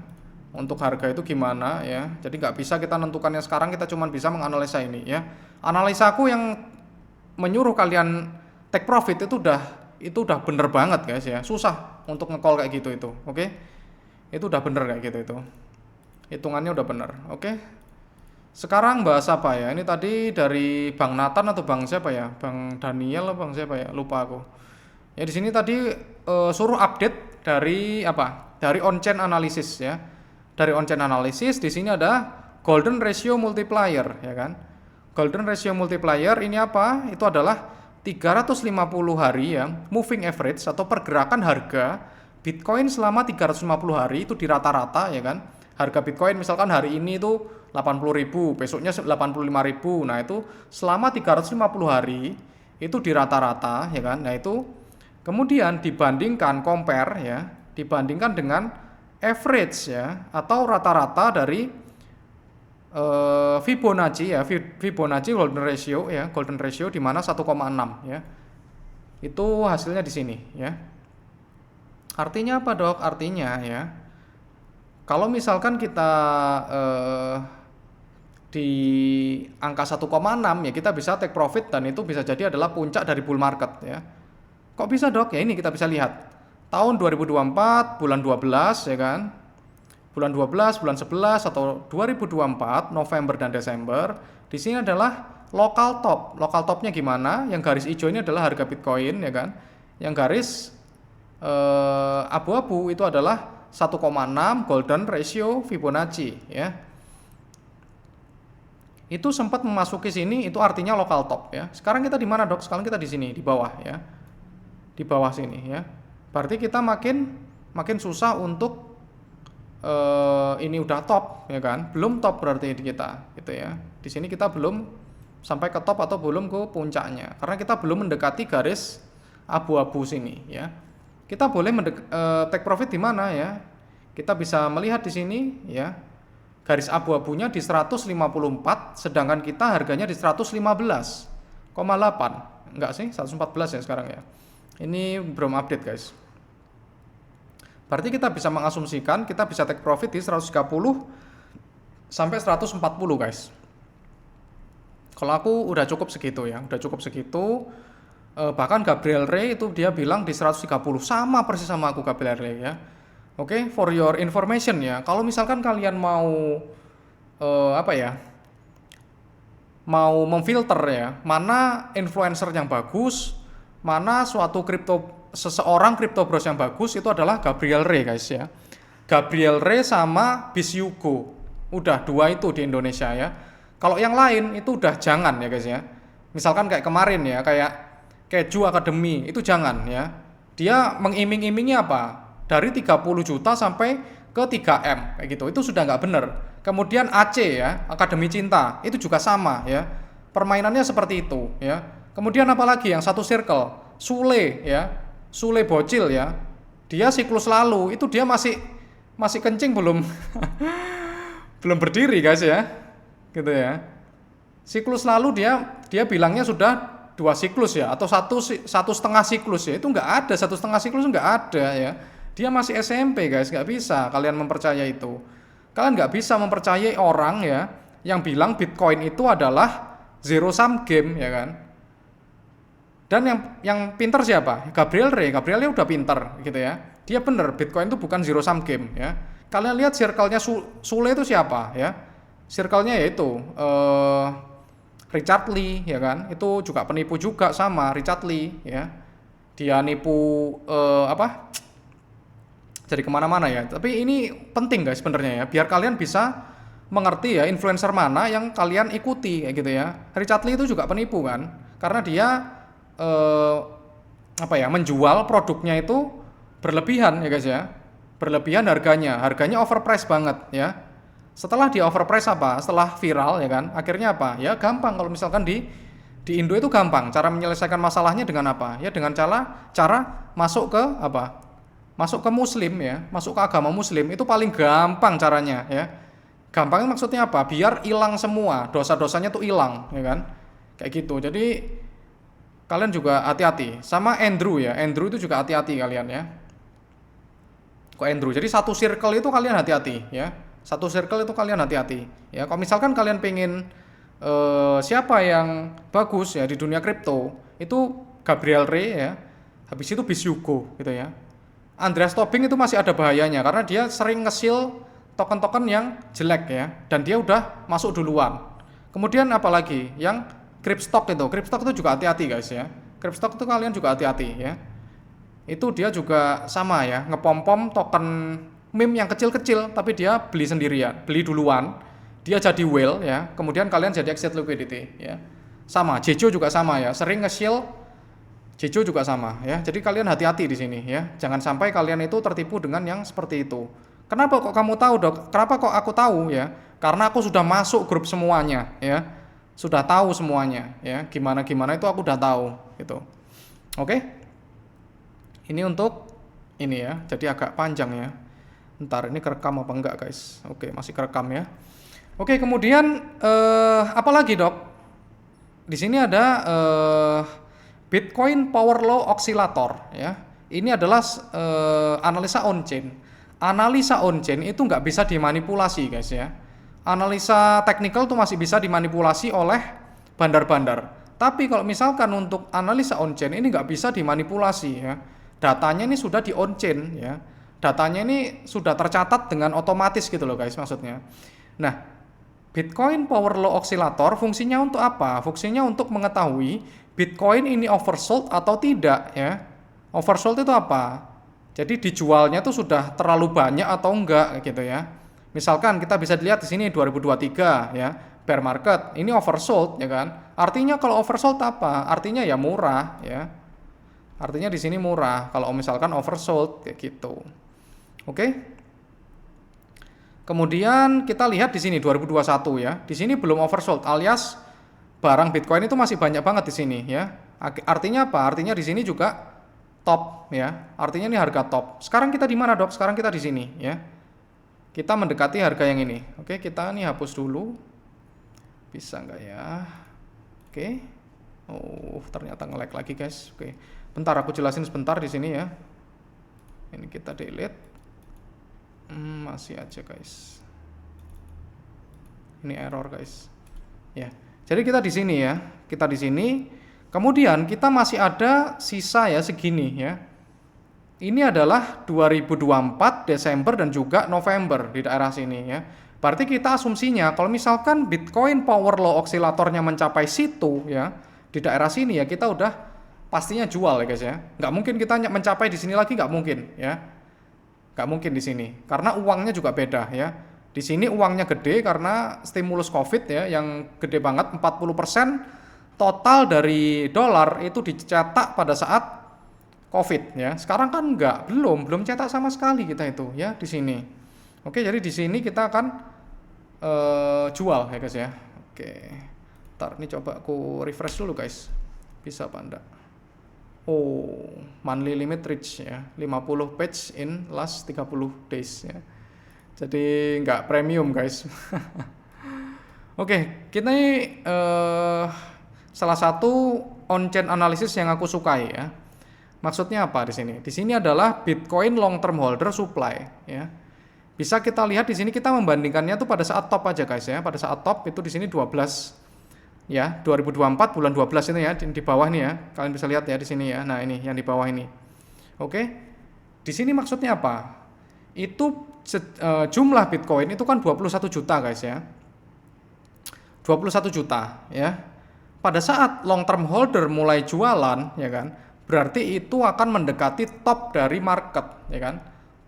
untuk harga itu gimana ya. Jadi nggak bisa kita nentukannya sekarang, kita cuma bisa menganalisa ini ya. Analisaku yang menyuruh kalian take profit itu udah bener banget guys ya. Susah untuk nge-call kayak gitu itu. Oke. Itu udah bener kayak gitu itu. Hitungannya udah bener. Oke. Sekarang bahas apa ya? Ini tadi dari Bang Nathan atau Bang siapa ya? Bang Daniel atau Bang siapa ya? Lupa aku. Ya di sini tadi suruh update dari apa? Dari on-chain analysis ya. Dari on-chain analysis di sini ada golden ratio multiplier ya kan. Golden ratio multiplier ini apa? Itu adalah 350 hari ya, moving average atau pergerakan harga Bitcoin selama 350 hari itu di rata-rata ya kan. Harga Bitcoin misalkan hari ini itu 80.000, besoknya 85.000. Nah, itu selama 350 hari itu di rata-rata ya kan. Nah, itu kemudian dibandingkan dengan average ya atau rata-rata dari Fibonacci ya, Fibonacci golden ratio di mana 1,6 ya. Itu hasilnya di sini ya. Artinya apa, Dok? Artinya ya, kalau misalkan kita di angka 1,6 ya kita bisa take profit dan itu bisa jadi adalah puncak dari bull market ya. Kok bisa, Dok? Ya ini kita bisa lihat. Tahun 2024 bulan 12 ya kan. Bulan 12, bulan 11 atau 2024 November dan Desember, di sini adalah local top. Local topnya gimana? Yang garis hijau ini adalah harga Bitcoin ya kan. Yang garis abu-abu itu adalah 1,6 golden ratio Fibonacci ya. Itu sempat memasuki sini, itu artinya local top ya. Sekarang kita di mana, Dok? Sekarang kita di sini, di bawah ya. Di bawah sini ya. Berarti kita makin susah untuk ini udah top ya kan. Belum top berarti di kita gitu ya. Di sini kita belum sampai ke top atau belum ke puncaknya. Karena kita belum mendekati garis abu-abu sini ya. Kita boleh take profit di mana ya? Kita bisa melihat di sini ya. Garis abu-abunya di 154, sedangkan kita harganya di 115,8. Enggak sih, 114 ya sekarang ya. Ini belum update, guys. Berarti kita bisa mengasumsikan kita bisa take profit di 130 sampai 140, guys. Kalau aku udah cukup segitu ya, udah cukup segitu. Bahkan Gabriel Ray itu dia bilang di 130, sama persis sama aku Gabriel Ray ya. Oke, for your information ya. Kalau misalkan kalian mau mau memfilter ya, mana influencer yang bagus, mana suatu seseorang crypto bros yang bagus, itu adalah Gabriel Ray, guys ya. Gabriel Ray sama Bis Yugo. Udah dua itu di Indonesia ya. Kalau yang lain itu udah jangan ya, guys ya. Misalkan kayak kemarin ya, kayak Keju Academy, itu jangan ya. Dia mengiming-imingi apa? Dari 30 juta sampai ke 3M kayak gitu. Itu sudah nggak benar. Kemudian AC ya, Akademi Cinta, itu juga sama ya. Permainannya seperti itu ya. Kemudian apalagi yang satu circle, Sule ya. Sule bocil ya. Dia siklus lalu itu dia masih kencing belum belum berdiri, guys ya. Gitu ya. Siklus lalu dia bilangnya sudah 2 siklus ya atau satu setengah siklus ya. Itu nggak ada, 1,5 siklus nggak ada ya. Dia masih SMP, guys, nggak bisa kalian mempercayai itu. Kalian nggak bisa mempercayai orang ya yang bilang Bitcoin itu adalah zero sum game ya kan. Dan yang pinter siapa? Gabriel Ray. Gabriel Ray udah pinter gitu ya. Dia bener, Bitcoin itu bukan zero sum game ya. Kalian lihat circle-nya Sule itu siapa ya? Circle-nya yaitu Richard Lee ya kan. Itu juga penipu juga sama Richard Lee ya. Dia nipu jadi kemana-mana ya. Tapi ini penting guys sebenarnya ya, biar kalian bisa mengerti ya influencer mana yang kalian ikuti kayak gitu ya. Richard Lee itu juga penipu kan, karena dia menjual produknya itu berlebihan ya guys ya, berlebihan harganya overprice banget ya. Setelah dia overprice setelah viral ya kan, akhirnya ya gampang kalau misalkan di Indo itu gampang cara menyelesaikan masalahnya dengan ya dengan cara masuk ke masuk ke muslim ya, masuk ke agama muslim itu paling gampang caranya ya. Gampangnya maksudnya biar hilang semua dosa-dosanya tuh hilang ya kan, kayak gitu. Jadi kalian juga hati-hati sama Andrew ya, Andrew itu juga hati-hati kalian ya. Kok Andrew, jadi satu circle itu kalian hati-hati ya, satu circle itu kalian hati-hati ya. Kalau misalkan kalian pengen siapa yang bagus ya di dunia kripto, itu Gabriel Ray ya, habis itu Bis Hugo gitu ya. Andreas Tobing itu masih ada bahayanya karena dia sering nge-seal token-token yang jelek ya, dan dia udah masuk duluan. Kemudian apalagi yang Cryptstock itu juga hati-hati guys ya. Cryptstock itu kalian juga hati-hati ya. Itu dia juga sama ya, ngepom-pom token meme yang kecil-kecil tapi dia beli sendirian, beli duluan. Dia jadi whale ya, kemudian kalian jadi exit liquidity ya. Sama, Jejo juga sama ya, sering nge-shield Jejo juga sama ya. Jadi kalian hati-hati di sini ya. Jangan sampai kalian itu tertipu dengan yang seperti itu. Kenapa kok kamu tahu, Dok? Kenapa kok aku tahu ya? Karena aku sudah masuk grup semuanya ya. Sudah tahu semuanya ya. Gimana itu aku udah tahu gitu. Oke? Ini untuk ini ya. Jadi agak panjang ya. Ntar ini kerekam apa enggak, guys? Oke, masih kerekam ya. Oke, kemudian apa lagi, Dok? Di sini ada Bitcoin Power Law Oscillator ya. Ini adalah analisa on-chain. Analisa on-chain itu nggak bisa dimanipulasi guys ya. Analisa teknikal itu masih bisa dimanipulasi oleh bandar-bandar. Tapi kalau misalkan untuk analisa on-chain ini nggak bisa dimanipulasi ya. Datanya ini sudah di on-chain ya. Datanya ini sudah tercatat dengan otomatis gitu loh guys maksudnya. Nah, Bitcoin Power Law Oscillator fungsinya untuk apa? Fungsinya untuk mengetahui Bitcoin ini oversold atau tidak ya. Oversold itu apa? Jadi dijualnya tuh sudah terlalu banyak atau enggak gitu ya. Misalkan kita bisa dilihat di sini 2023 ya, bear market, ini oversold ya kan. Artinya kalau oversold apa? Artinya ya murah ya. Artinya di sini murah kalau misalkan oversold kayak gitu. Oke? Kemudian kita lihat di sini 2021 ya. Di sini belum oversold alias barang Bitcoin itu masih banyak banget di sini ya. Artinya apa? Artinya di sini juga top ya. Artinya ini harga top. Sekarang kita di mana, Dok? Sekarang kita di sini ya. Kita mendekati harga yang ini. Oke, kita ini hapus dulu. Bisa nggak ya? Oke. Oh, ternyata nge-lag lagi, guys. Oke. Bentar aku jelasin sebentar di sini ya. Ini kita delete. Masih aja, guys. Ini error, guys. Ya. Jadi kita di sini ya. Kita di sini. Kemudian kita masih ada sisa ya segini ya. Ini adalah 2024 Desember dan juga November di daerah sini ya. Berarti kita asumsinya kalau misalkan Bitcoin Power Law Oscillatornya mencapai situ ya, di daerah sini ya kita udah pastinya jual ya guys ya. Nggak mungkin kita mencapai di sini lagi, nggak mungkin ya. Nggak mungkin di sini karena uangnya juga beda ya. Di sini uangnya gede karena stimulus Covid ya yang gede banget 40%. Total dari dolar itu dicetak pada saat Covid ya. Sekarang kan belum cetak sama sekali kita itu ya di sini. Oke, jadi di sini kita akan jual ya guys ya. Oke. Ntar ini coba aku refresh dulu guys. Bisa apa enggak? Oh, monthly limit reach ya. 50 page in last 30 days ya. Jadi nggak premium guys. Oke, kita ini salah satu on-chain analysis yang aku sukai ya. Maksudnya apa di sini? Di sini adalah Bitcoin long term holder supply ya. Bisa kita lihat di sini kita membandingkannya tuh pada saat top aja guys ya. Pada saat top itu di sini 12 ya, 2024 bulan 12 ini ya di bawah nih ya. Kalian bisa lihat ya di sini ya. Nah, ini yang di bawah ini. Oke. Di sini maksudnya apa? Itu jumlah Bitcoin itu kan 21 juta guys ya. 21 juta ya. Pada saat long term holder mulai jualan ya kan, berarti itu akan mendekati top dari market ya kan.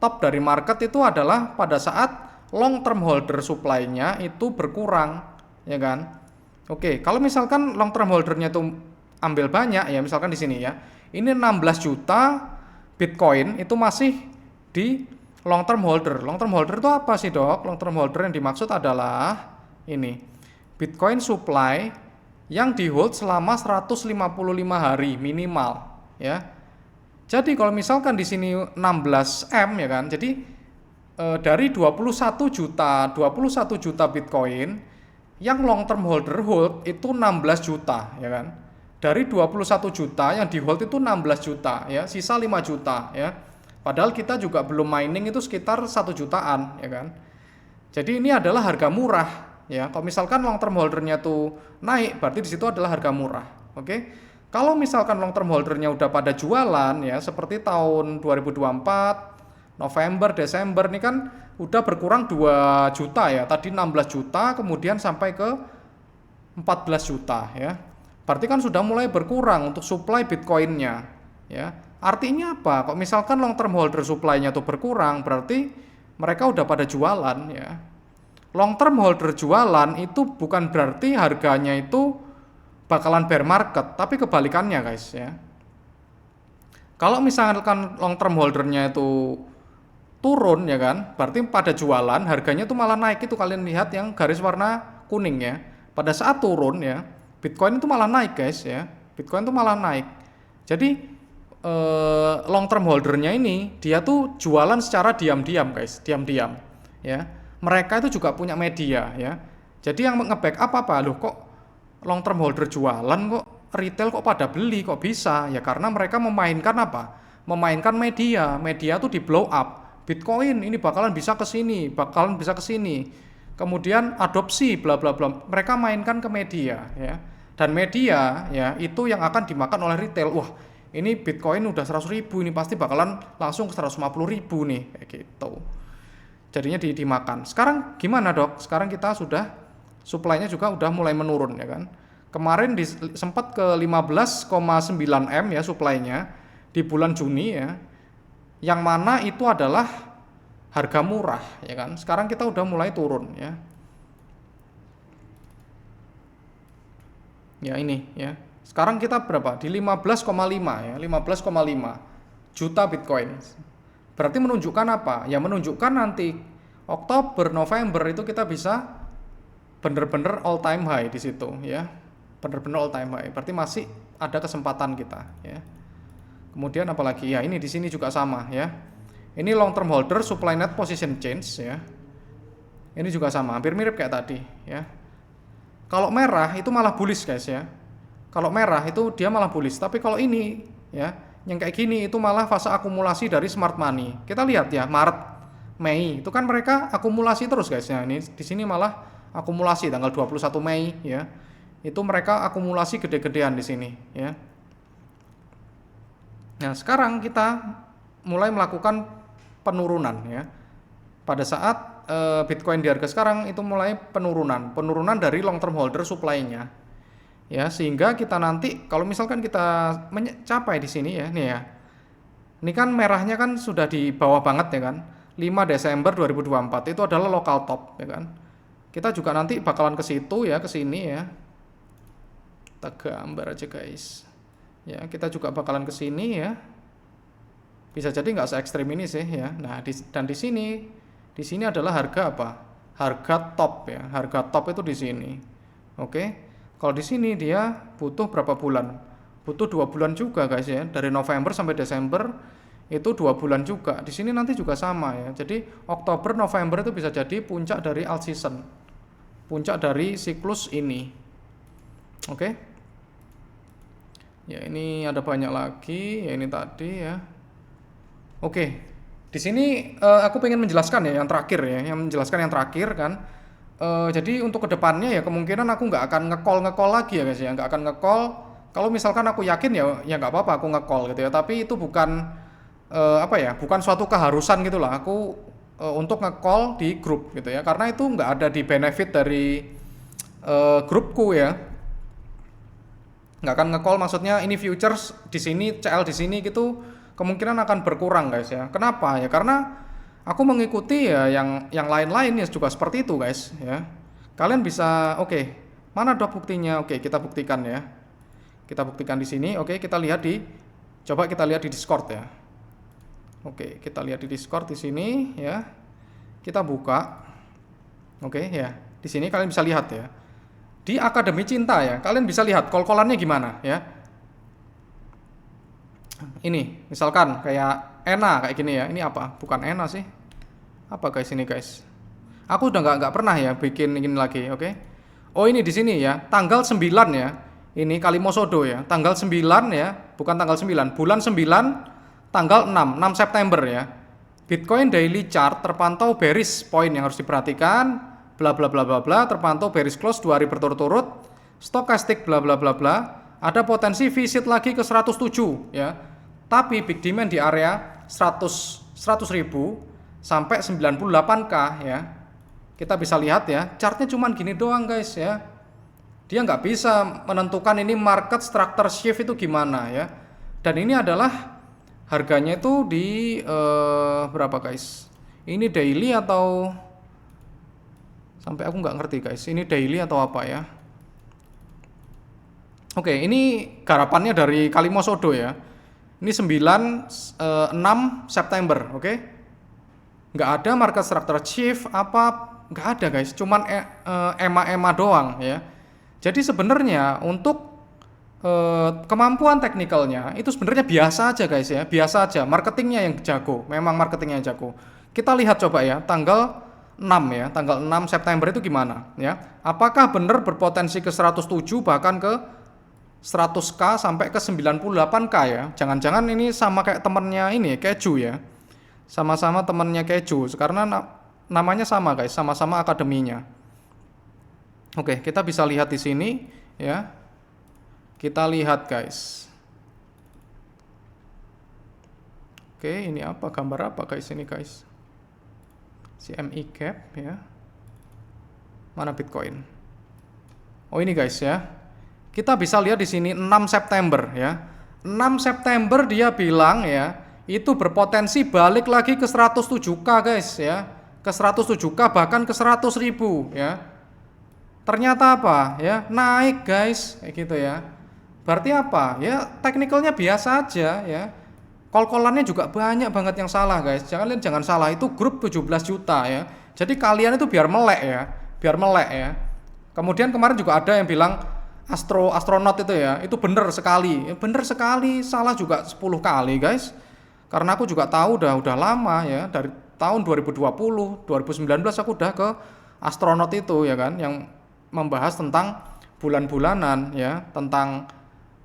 top dari market itu adalah pada saat long term holder supply-nya itu berkurang, ya kan? Oke, kalau misalkan long term holdernya itu ambil banyak ya, misalkan di sini ya. Ini 16 juta Bitcoin itu masih di long term holder. Long term holder itu apa sih, Dok? Long term holder yang dimaksud adalah ini. Bitcoin supply yang di hold selama 155 hari minimal, ya. Jadi kalau misalkan di sini 16 M ya kan. Jadi dari 21 juta Bitcoin yang long term holder hold itu 16 juta ya kan. Dari 21 juta yang di hold itu 16 juta ya, sisa 5 juta ya. Padahal kita juga belum mining itu sekitar 1 jutaan ya kan. Jadi ini adalah harga murah ya. Kalau misalkan long term holdernya tuh naik, berarti di situ adalah harga murah. Oke. Kalau misalkan long term holdernya udah pada jualan ya, seperti tahun 2024 November, Desember ini kan udah berkurang 2 juta ya. Tadi 16 juta kemudian sampai ke 14 juta ya. Berarti kan sudah mulai berkurang untuk supply Bitcoinnya ya. Artinya apa? Kok misalkan long term holder supply-nya tuh berkurang, berarti mereka udah pada jualan ya. Long term holder jualan itu bukan berarti harganya itu bakalan bear market, tapi kebalikannya guys ya. Kalau misalkan long term holdernya itu turun ya kan, berarti pada jualan harganya itu malah naik. Itu kalian lihat yang garis warna kuning ya. Pada saat turun ya, Bitcoin itu malah naik guys ya. Bitcoin itu malah naik. Jadi long term holdernya ini dia tuh jualan secara diam-diam guys, diam-diam ya. Mereka itu juga punya media ya. Jadi yang nge-backup apa? Loh kok long term holder jualan kok retail kok pada beli, kok bisa? Ya karena mereka memainkan apa? Memainkan media. Media tuh di blow up. Bitcoin ini bakalan bisa ke sini, bakalan bisa ke sini. Kemudian adopsi bla bla bla. Mereka mainkan ke media ya. Dan media ya itu yang akan dimakan oleh retail. Wah, ini Bitcoin udah 100.000, ini pasti bakalan langsung ke 150.000 nih kayak gitu. Jadinya dimakan. Sekarang gimana, Dok? Sekarang kita sudah supply-nya juga udah mulai menurun ya kan. Kemarin sempat ke 15,9 M ya supply-nya di bulan Juni ya. Yang mana itu adalah harga murah ya kan. Sekarang kita udah mulai turun ya. Ya ini ya. Sekarang kita berapa? Di 15,5 ya, 15,5 juta Bitcoin. Berarti menunjukkan apa? Ya menunjukkan nanti Oktober, November itu kita bisa bener-bener all time high di situ ya. Bener-bener all time high. Berarti masih ada kesempatan kita ya. Kemudian apalagi? Ya ini di sini juga sama ya. Ini long term holder supply net position change ya. Ini juga sama, hampir mirip kayak tadi ya. Kalau merah itu malah bullish guys ya. Kalau merah itu dia malah bullish, tapi kalau ini ya, yang kayak gini itu malah fase akumulasi dari smart money. Kita lihat ya, Maret, Mei itu kan mereka akumulasi terus guys ya. Ini di sini malah akumulasi tanggal 21 Mei ya. Itu mereka akumulasi gede-gedean di sini ya. Nah, sekarang kita mulai melakukan penurunan ya. Pada saat Bitcoin di harga sekarang itu mulai penurunan dari long term holder supply-nya. Ya, sehingga kita nanti kalau misalkan kita mencapai di sini ya, nih ya. Ini kan merahnya kan sudah di bawah banget ya kan. 5 Desember 2024 itu adalah local top ya kan. Kita juga nanti bakalan ke situ ya, ke sini ya. Kita gambar aja guys. Ya, kita juga bakalan ke sini ya. Bisa jadi nggak se-ekstrim ini sih ya. Nah, dan di sini adalah harga apa? Harga top ya. Harga top itu di sini. Oke. Kalau di sini dia butuh berapa bulan? Butuh 2 bulan juga guys ya. Dari November sampai Desember itu 2 bulan juga. Di sini nanti juga sama ya. Jadi Oktober, November itu bisa jadi puncak dari alt season. Puncak dari siklus ini. Oke. Ya ini ada banyak lagi. Ya ini tadi ya. Oke. Di sini aku pengen menjelaskan ya yang terakhir ya. Yang menjelaskan yang terakhir kan. Jadi untuk kedepannya ya kemungkinan aku nggak akan nge-call lagi ya guys ya, nggak akan nge-call. Kalau misalkan aku yakin ya nggak apa-apa aku nge-call gitu ya. Tapi itu bukan bukan suatu keharusan gitulah. Aku untuk nge-call di grup gitu ya, karena itu nggak ada di benefit dari grupku ya. Nggak akan nge-call, maksudnya ini futures di sini, CL di sini gitu kemungkinan akan berkurang guys ya. Kenapa ya? Karena Aku mengikuti ya yang lain-lain ya juga seperti itu guys ya. Kalian bisa, oke, mana dok buktinya? Oke, kita buktikan ya. Kita buktikan di sini. Oke, coba kita lihat di Discord ya. Oke, kita lihat di Discord di sini ya. Kita buka. Oke ya, di sini kalian bisa lihat ya. Di Akademi Cinta ya, kalian bisa lihat kol-kolannya gimana ya. Ini, misalkan kayak Ena kayak gini ya. Ini apa? Bukan Ena sih. Apa guys ini guys? Aku udah nggak pernah ya bikin ini lagi, oke? Oh ini di sini ya, tanggal 9 ya. Ini Kalimosodo ya, tanggal 9 ya, bukan tanggal 9, bulan 9, tanggal 6 September ya. Bitcoin daily chart terpantau bearish, poin yang harus diperhatikan, bla bla bla bla bla, terpantau bearish close 2 hari berturut-turut, stokastik bla bla bla bla, ada potensi visit lagi ke 107 ya. Tapi big demand di area 100 ribu sampai 98k ya. Kita bisa lihat ya, chartnya cuman gini doang guys ya. Dia nggak bisa menentukan ini market structure shift itu gimana ya. Dan ini adalah harganya itu di berapa guys? Ini daily atau sampai aku nggak ngerti guys. Ini daily atau apa ya? Oke, ini garapannya dari Kalimosodo ya. Ini 6 September, oke? Nggak ada market structure shift apa, nggak ada guys, cuman EMA doang ya. Jadi sebenarnya untuk kemampuan teknikalnya itu sebenarnya biasa aja guys ya, biasa aja. Marketingnya yang jago, memang marketingnya yang jago. Kita lihat coba ya, tanggal 6 ya, tanggal 6 September itu gimana ya. Apakah benar berpotensi ke 107 bahkan ke 100k sampai ke 98k ya. Jangan-jangan ini sama kayak temennya ini Keju ya. Sama-sama temennya Keju, karena namanya sama guys, sama-sama akademinya. Oke, kita bisa lihat di sini ya. Kita lihat guys. Oke, ini apa, gambar apa guys ini guys? CME gap ya. Mana Bitcoin? Oh ini guys ya. Kita bisa lihat di sini 6 September ya. 6 September dia bilang ya, itu berpotensi balik lagi ke 107k guys ya. Ke 107k bahkan ke 100.000 ya. Ternyata apa ya? Naik guys, kayak gitu ya. Berarti apa? Ya teknikalnya biasa aja ya. Kol-kolannya juga banyak banget yang salah guys. Jangan salah, itu grup 17 juta ya. Jadi kalian itu biar melek ya. Biar melek ya. Kemudian kemarin juga ada yang bilang astronot itu ya, itu bener sekali. Bener sekali, salah juga 10 kali guys. Karena aku juga tahu udah lama ya, dari tahun 2020, 2019 aku udah ke astronot itu ya kan, yang membahas tentang bulan-bulanan ya, tentang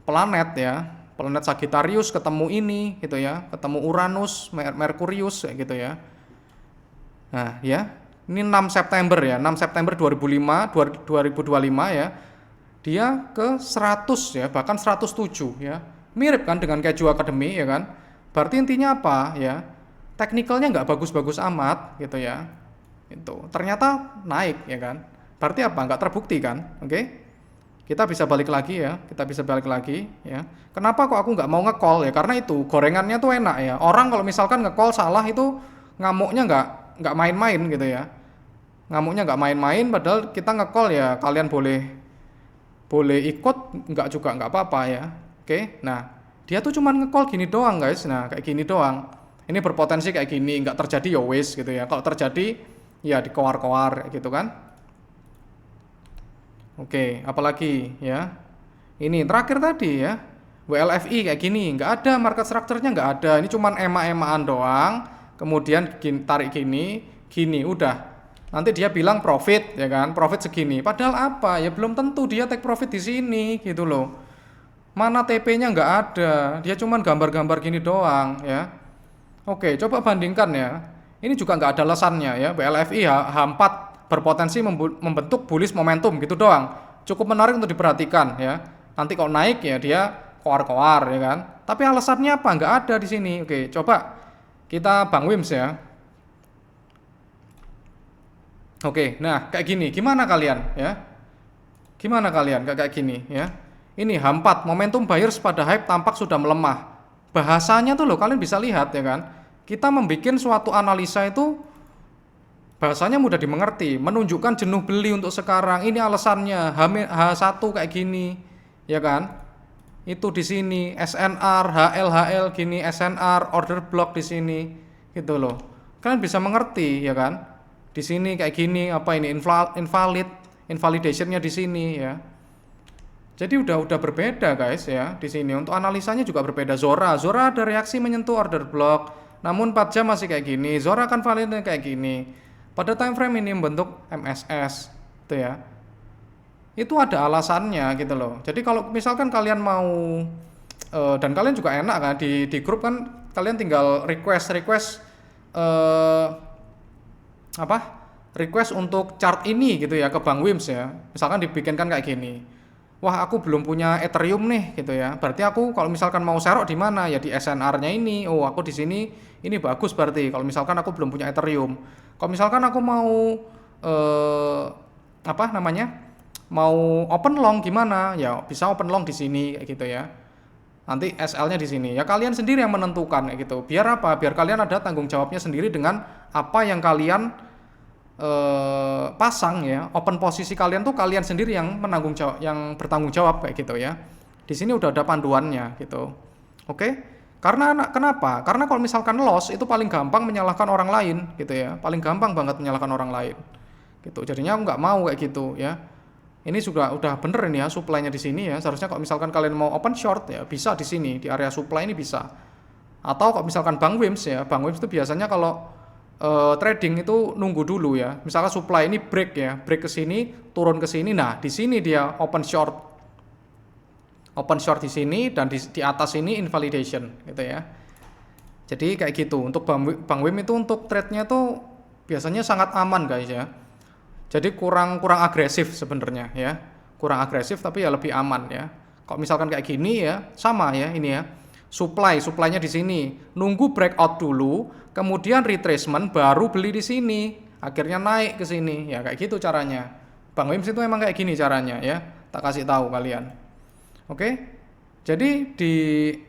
planet ya, planet Sagittarius ketemu ini gitu ya, ketemu Uranus, Merkurius kayak gitu ya. Nah ya, ini 6 September ya, 6 September 2025 ya, dia ke 100 ya, bahkan 107 ya, mirip kan dengan Keju Academy ya kan. Berarti intinya apa ya, teknikalnya nggak bagus-bagus amat gitu ya, itu ternyata naik ya kan. Berarti apa, nggak terbukti kan. Oke, kita bisa balik lagi ya, ya. Kenapa kok aku nggak mau nge-call ya, karena itu gorengannya tuh enak ya. Orang kalau misalkan nge-call salah itu ngamuknya nggak main-main gitu ya, ngamuknya nggak main-main. Padahal kita nge-call ya, kalian boleh ikut, nggak apa-apa ya. Oke, nah dia tuh cuman nge-call gini doang guys. Nah kayak gini doang, ini berpotensi kayak gini, nggak terjadi ya wis gitu ya. Kalau terjadi ya dikoar-koar gitu kan. Oke, apalagi ya, ini terakhir tadi ya, WLFI kayak gini, nggak ada market structure-nya, nggak ada. Ini cuman emak-emakan doang. Kemudian tarik gini, udah. Nanti dia bilang profit ya kan, profit segini. Padahal apa ya, belum tentu dia take profit di sini gitu loh. Mana TP-nya nggak ada, dia cuman gambar-gambar gini doang ya. Oke, coba bandingkan ya. Ini juga nggak ada alasannya ya. WLFI H4 berpotensi membentuk bullish momentum gitu doang. Cukup menarik untuk diperhatikan ya. Nanti kalau naik ya dia koar-koar ya kan. Tapi alasannya apa? Nggak ada di sini. Oke, coba kita Bang Wims ya. Oke, nah kayak gini, gimana kalian ya? Gimana kalian kayak gini ya? Ini H4, momentum buyers pada hype tampak sudah melemah. Bahasanya tuh loh, kalian bisa lihat ya kan. kita membuat suatu analisa itu bahasanya mudah dimengerti, menunjukkan jenuh beli untuk sekarang, ini alasannya, H1 kayak gini, ya kan? Itu di sini SNR, HL gini, SNR, order block di sini, gitu loh. Kalian bisa mengerti, ya kan? Di sini kayak gini, apa ini invalidationnya di sini, ya. Jadi udah berbeda guys ya di sini. Untuk analisanya juga berbeda. Zora ada reaksi menyentuh order block, namun 4 jam masih kayak gini. Zora kan validnya kayak gini. Pada time frame ini membentuk MSS, gitu ya. Itu ada alasannya gitu loh. Jadi kalau misalkan kalian mau dan kalian juga enak kan di grup kan kalian tinggal request untuk chart ini gitu ya ke Bang Wims ya. Misalkan dibikinkan kayak gini. Wah, aku belum punya Ethereum nih gitu ya. Berarti aku kalau misalkan mau serok di mana ya di SNR-nya ini. Oh, aku di sini ini bagus berarti. Kalau misalkan aku belum punya Ethereum. Kalau misalkan aku mau mau open long gimana? Ya bisa open long di sini kayak gitu ya. Nanti SL-nya di sini. Ya kalian sendiri yang menentukan kayak gitu. Biar apa? Biar kalian ada tanggung jawabnya sendiri dengan apa yang kalian pasang ya. Open posisi kalian tuh kalian sendiri yang bertanggung jawab kayak gitu ya. Di sini udah ada panduannya gitu. Oke? Karena kenapa? Karena kalau misalkan loss itu paling gampang menyalahkan orang lain gitu ya. Paling gampang banget menyalahkan orang lain. Gitu. Jadinya aku nggak mau kayak gitu ya. Ini juga udah bener ini ya supply-nya di sini ya. Seharusnya kalau misalkan kalian mau open short ya bisa di sini di area supply ini bisa. Atau kalau misalkan Bang Wims ya, Bang Wims itu biasanya kalau trading itu nunggu dulu ya. Misalkan supply ini break ya, break ke sini, turun ke sini. Nah, di sini dia open short. Open short di sini dan di atas ini invalidation gitu ya. Jadi kayak gitu. Untuk Bang Wim itu untuk trade-nya tuh biasanya sangat aman guys ya. Jadi kurang agresif sebenarnya ya. Kurang agresif tapi ya lebih aman ya. Kalau misalkan kayak gini ya, sama ya ini ya. Supply-nya di sini. Nunggu breakout dulu, kemudian retracement baru beli di sini. Akhirnya naik ke sini. Ya kayak gitu caranya. Bang Wims itu memang kayak gini caranya ya. Tak kasih tahu kalian. Oke. Jadi di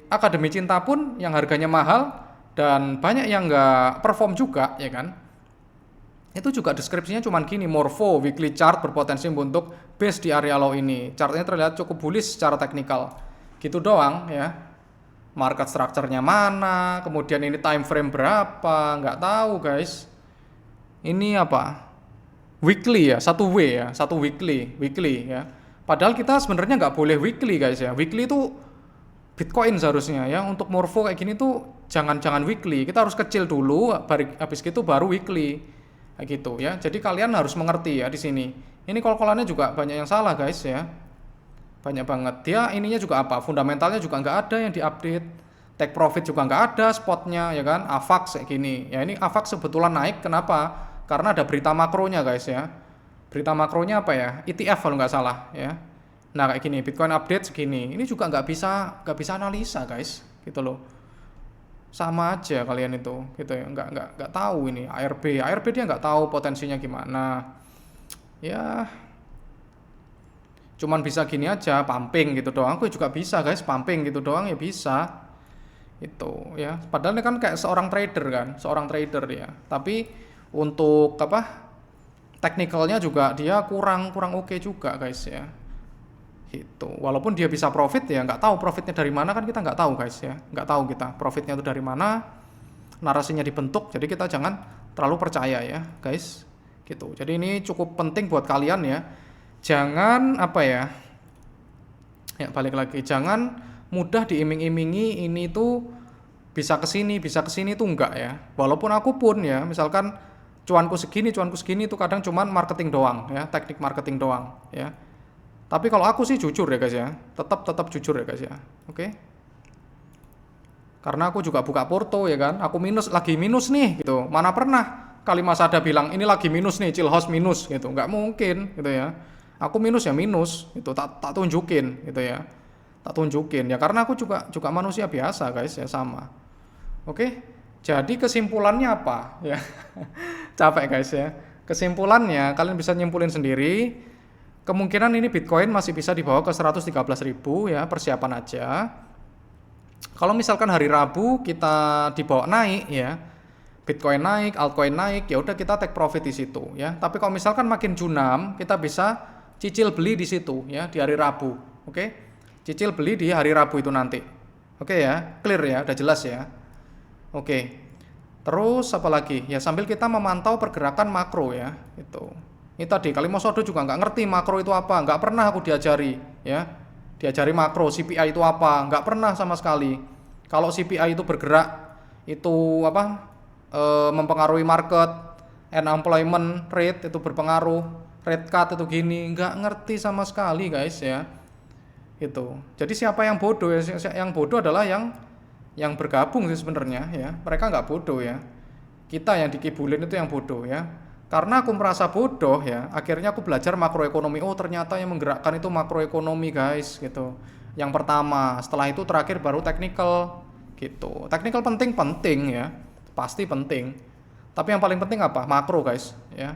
Akademi Cinta pun yang harganya mahal dan banyak yang nggak perform juga ya kan. Itu juga deskripsinya cuman gini, Morpho weekly chart berpotensi membentuk base di area low ini. Chartnya terlihat cukup bullish secara teknikal. Gitu doang ya. Market structure-nya mana, kemudian ini time frame berapa, nggak tahu guys. Ini apa? Weekly ya, 1W ya, 1 weekly ya. Padahal kita sebenarnya nggak boleh weekly guys ya. Weekly itu Bitcoin seharusnya ya. Untuk Morpho kayak gini tuh jangan weekly. Kita harus kecil dulu, habis gitu baru weekly. Kayak gitu ya. Jadi kalian harus mengerti ya di sini. Ini call-callannya juga banyak yang salah guys ya. Banyak banget. Dia ininya juga apa? Fundamentalnya juga nggak ada yang diupdate. Take profit juga nggak ada spotnya ya kan. AVAX kayak gini. Ya ini AVAX sebetulnya naik. Kenapa? Karena ada berita makronya guys ya. Berita makronya apa ya? ETF kalau nggak salah ya. Nah kayak gini. Bitcoin update segini. Ini juga nggak bisa analisa guys. Gitu loh. Sama aja kalian itu gitu ya, nggak tahu ini ARB dia nggak tahu potensinya gimana ya, cuman bisa gini aja pumping gitu doang. Aku juga bisa guys pumping gitu doang ya bisa itu ya, padahal ini kan kayak seorang trader ya, tapi untuk teknikalnya juga dia kurang oke juga guys ya. Gitu. Walaupun dia bisa profit ya nggak tahu profitnya dari mana kan kita nggak tahu guys ya, nggak tahu kita profitnya itu dari mana, narasinya dibentuk, jadi kita jangan terlalu percaya ya guys gitu. Jadi ini cukup penting buat kalian ya, jangan balik lagi, jangan mudah diiming-imingi ini tuh bisa kesini tuh enggak ya. Walaupun aku pun ya misalkan cuanku segini itu kadang cuman marketing doang ya, teknik marketing doang ya. Tapi kalau aku sih jujur ya guys ya, tetap jujur ya guys ya, oke? Karena aku juga buka porto ya kan, aku lagi minus nih gitu. Mana pernah Kalimat Sada bilang ini lagi minus nih, chill house minus gitu, nggak mungkin gitu ya. Aku minus ya minus, itu tak tunjukin gitu ya, tak tunjukin ya karena aku juga manusia biasa guys ya sama, oke? Jadi kesimpulannya apa ya? Capek guys ya. Kesimpulannya kalian bisa nyimpulin sendiri. Kemungkinan ini Bitcoin masih bisa dibawa ke 113.000 ya, persiapan aja. Kalau misalkan hari Rabu kita dibawa naik ya, Bitcoin naik, altcoin naik, ya udah kita take profit di situ ya. Tapi kalau misalkan makin junam, kita bisa cicil beli di situ ya di hari Rabu. Oke? Cicil beli di hari Rabu itu nanti. Oke ya, clear ya, udah jelas ya. Oke. Terus apa lagi? Ya sambil kita memantau pergerakan makro ya, itu. Ini tadi Kalimosodo juga nggak ngerti makro itu apa, nggak pernah aku diajari ya. Diajari makro, CPI itu apa, nggak pernah sama sekali. Kalau CPI itu bergerak, itu apa? Mempengaruhi market, unemployment rate itu berpengaruh, rate cut itu gini, nggak ngerti sama sekali guys ya. Itu. Jadi siapa yang bodoh ya? Yang bodoh adalah yang bergabung sih sebenarnya ya. Mereka nggak bodoh ya. Kita yang dikibulin itu yang bodoh ya. Karena aku merasa bodoh ya, akhirnya aku belajar makroekonomi. Oh ternyata yang menggerakkan itu makroekonomi guys gitu. Yang pertama, setelah itu terakhir baru technical gitu. Technical penting ya, pasti penting. Tapi yang paling penting apa? Makro guys ya.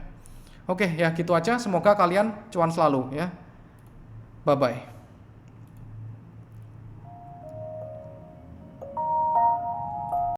Oke ya gitu aja. Semoga kalian cuan selalu ya. Bye bye.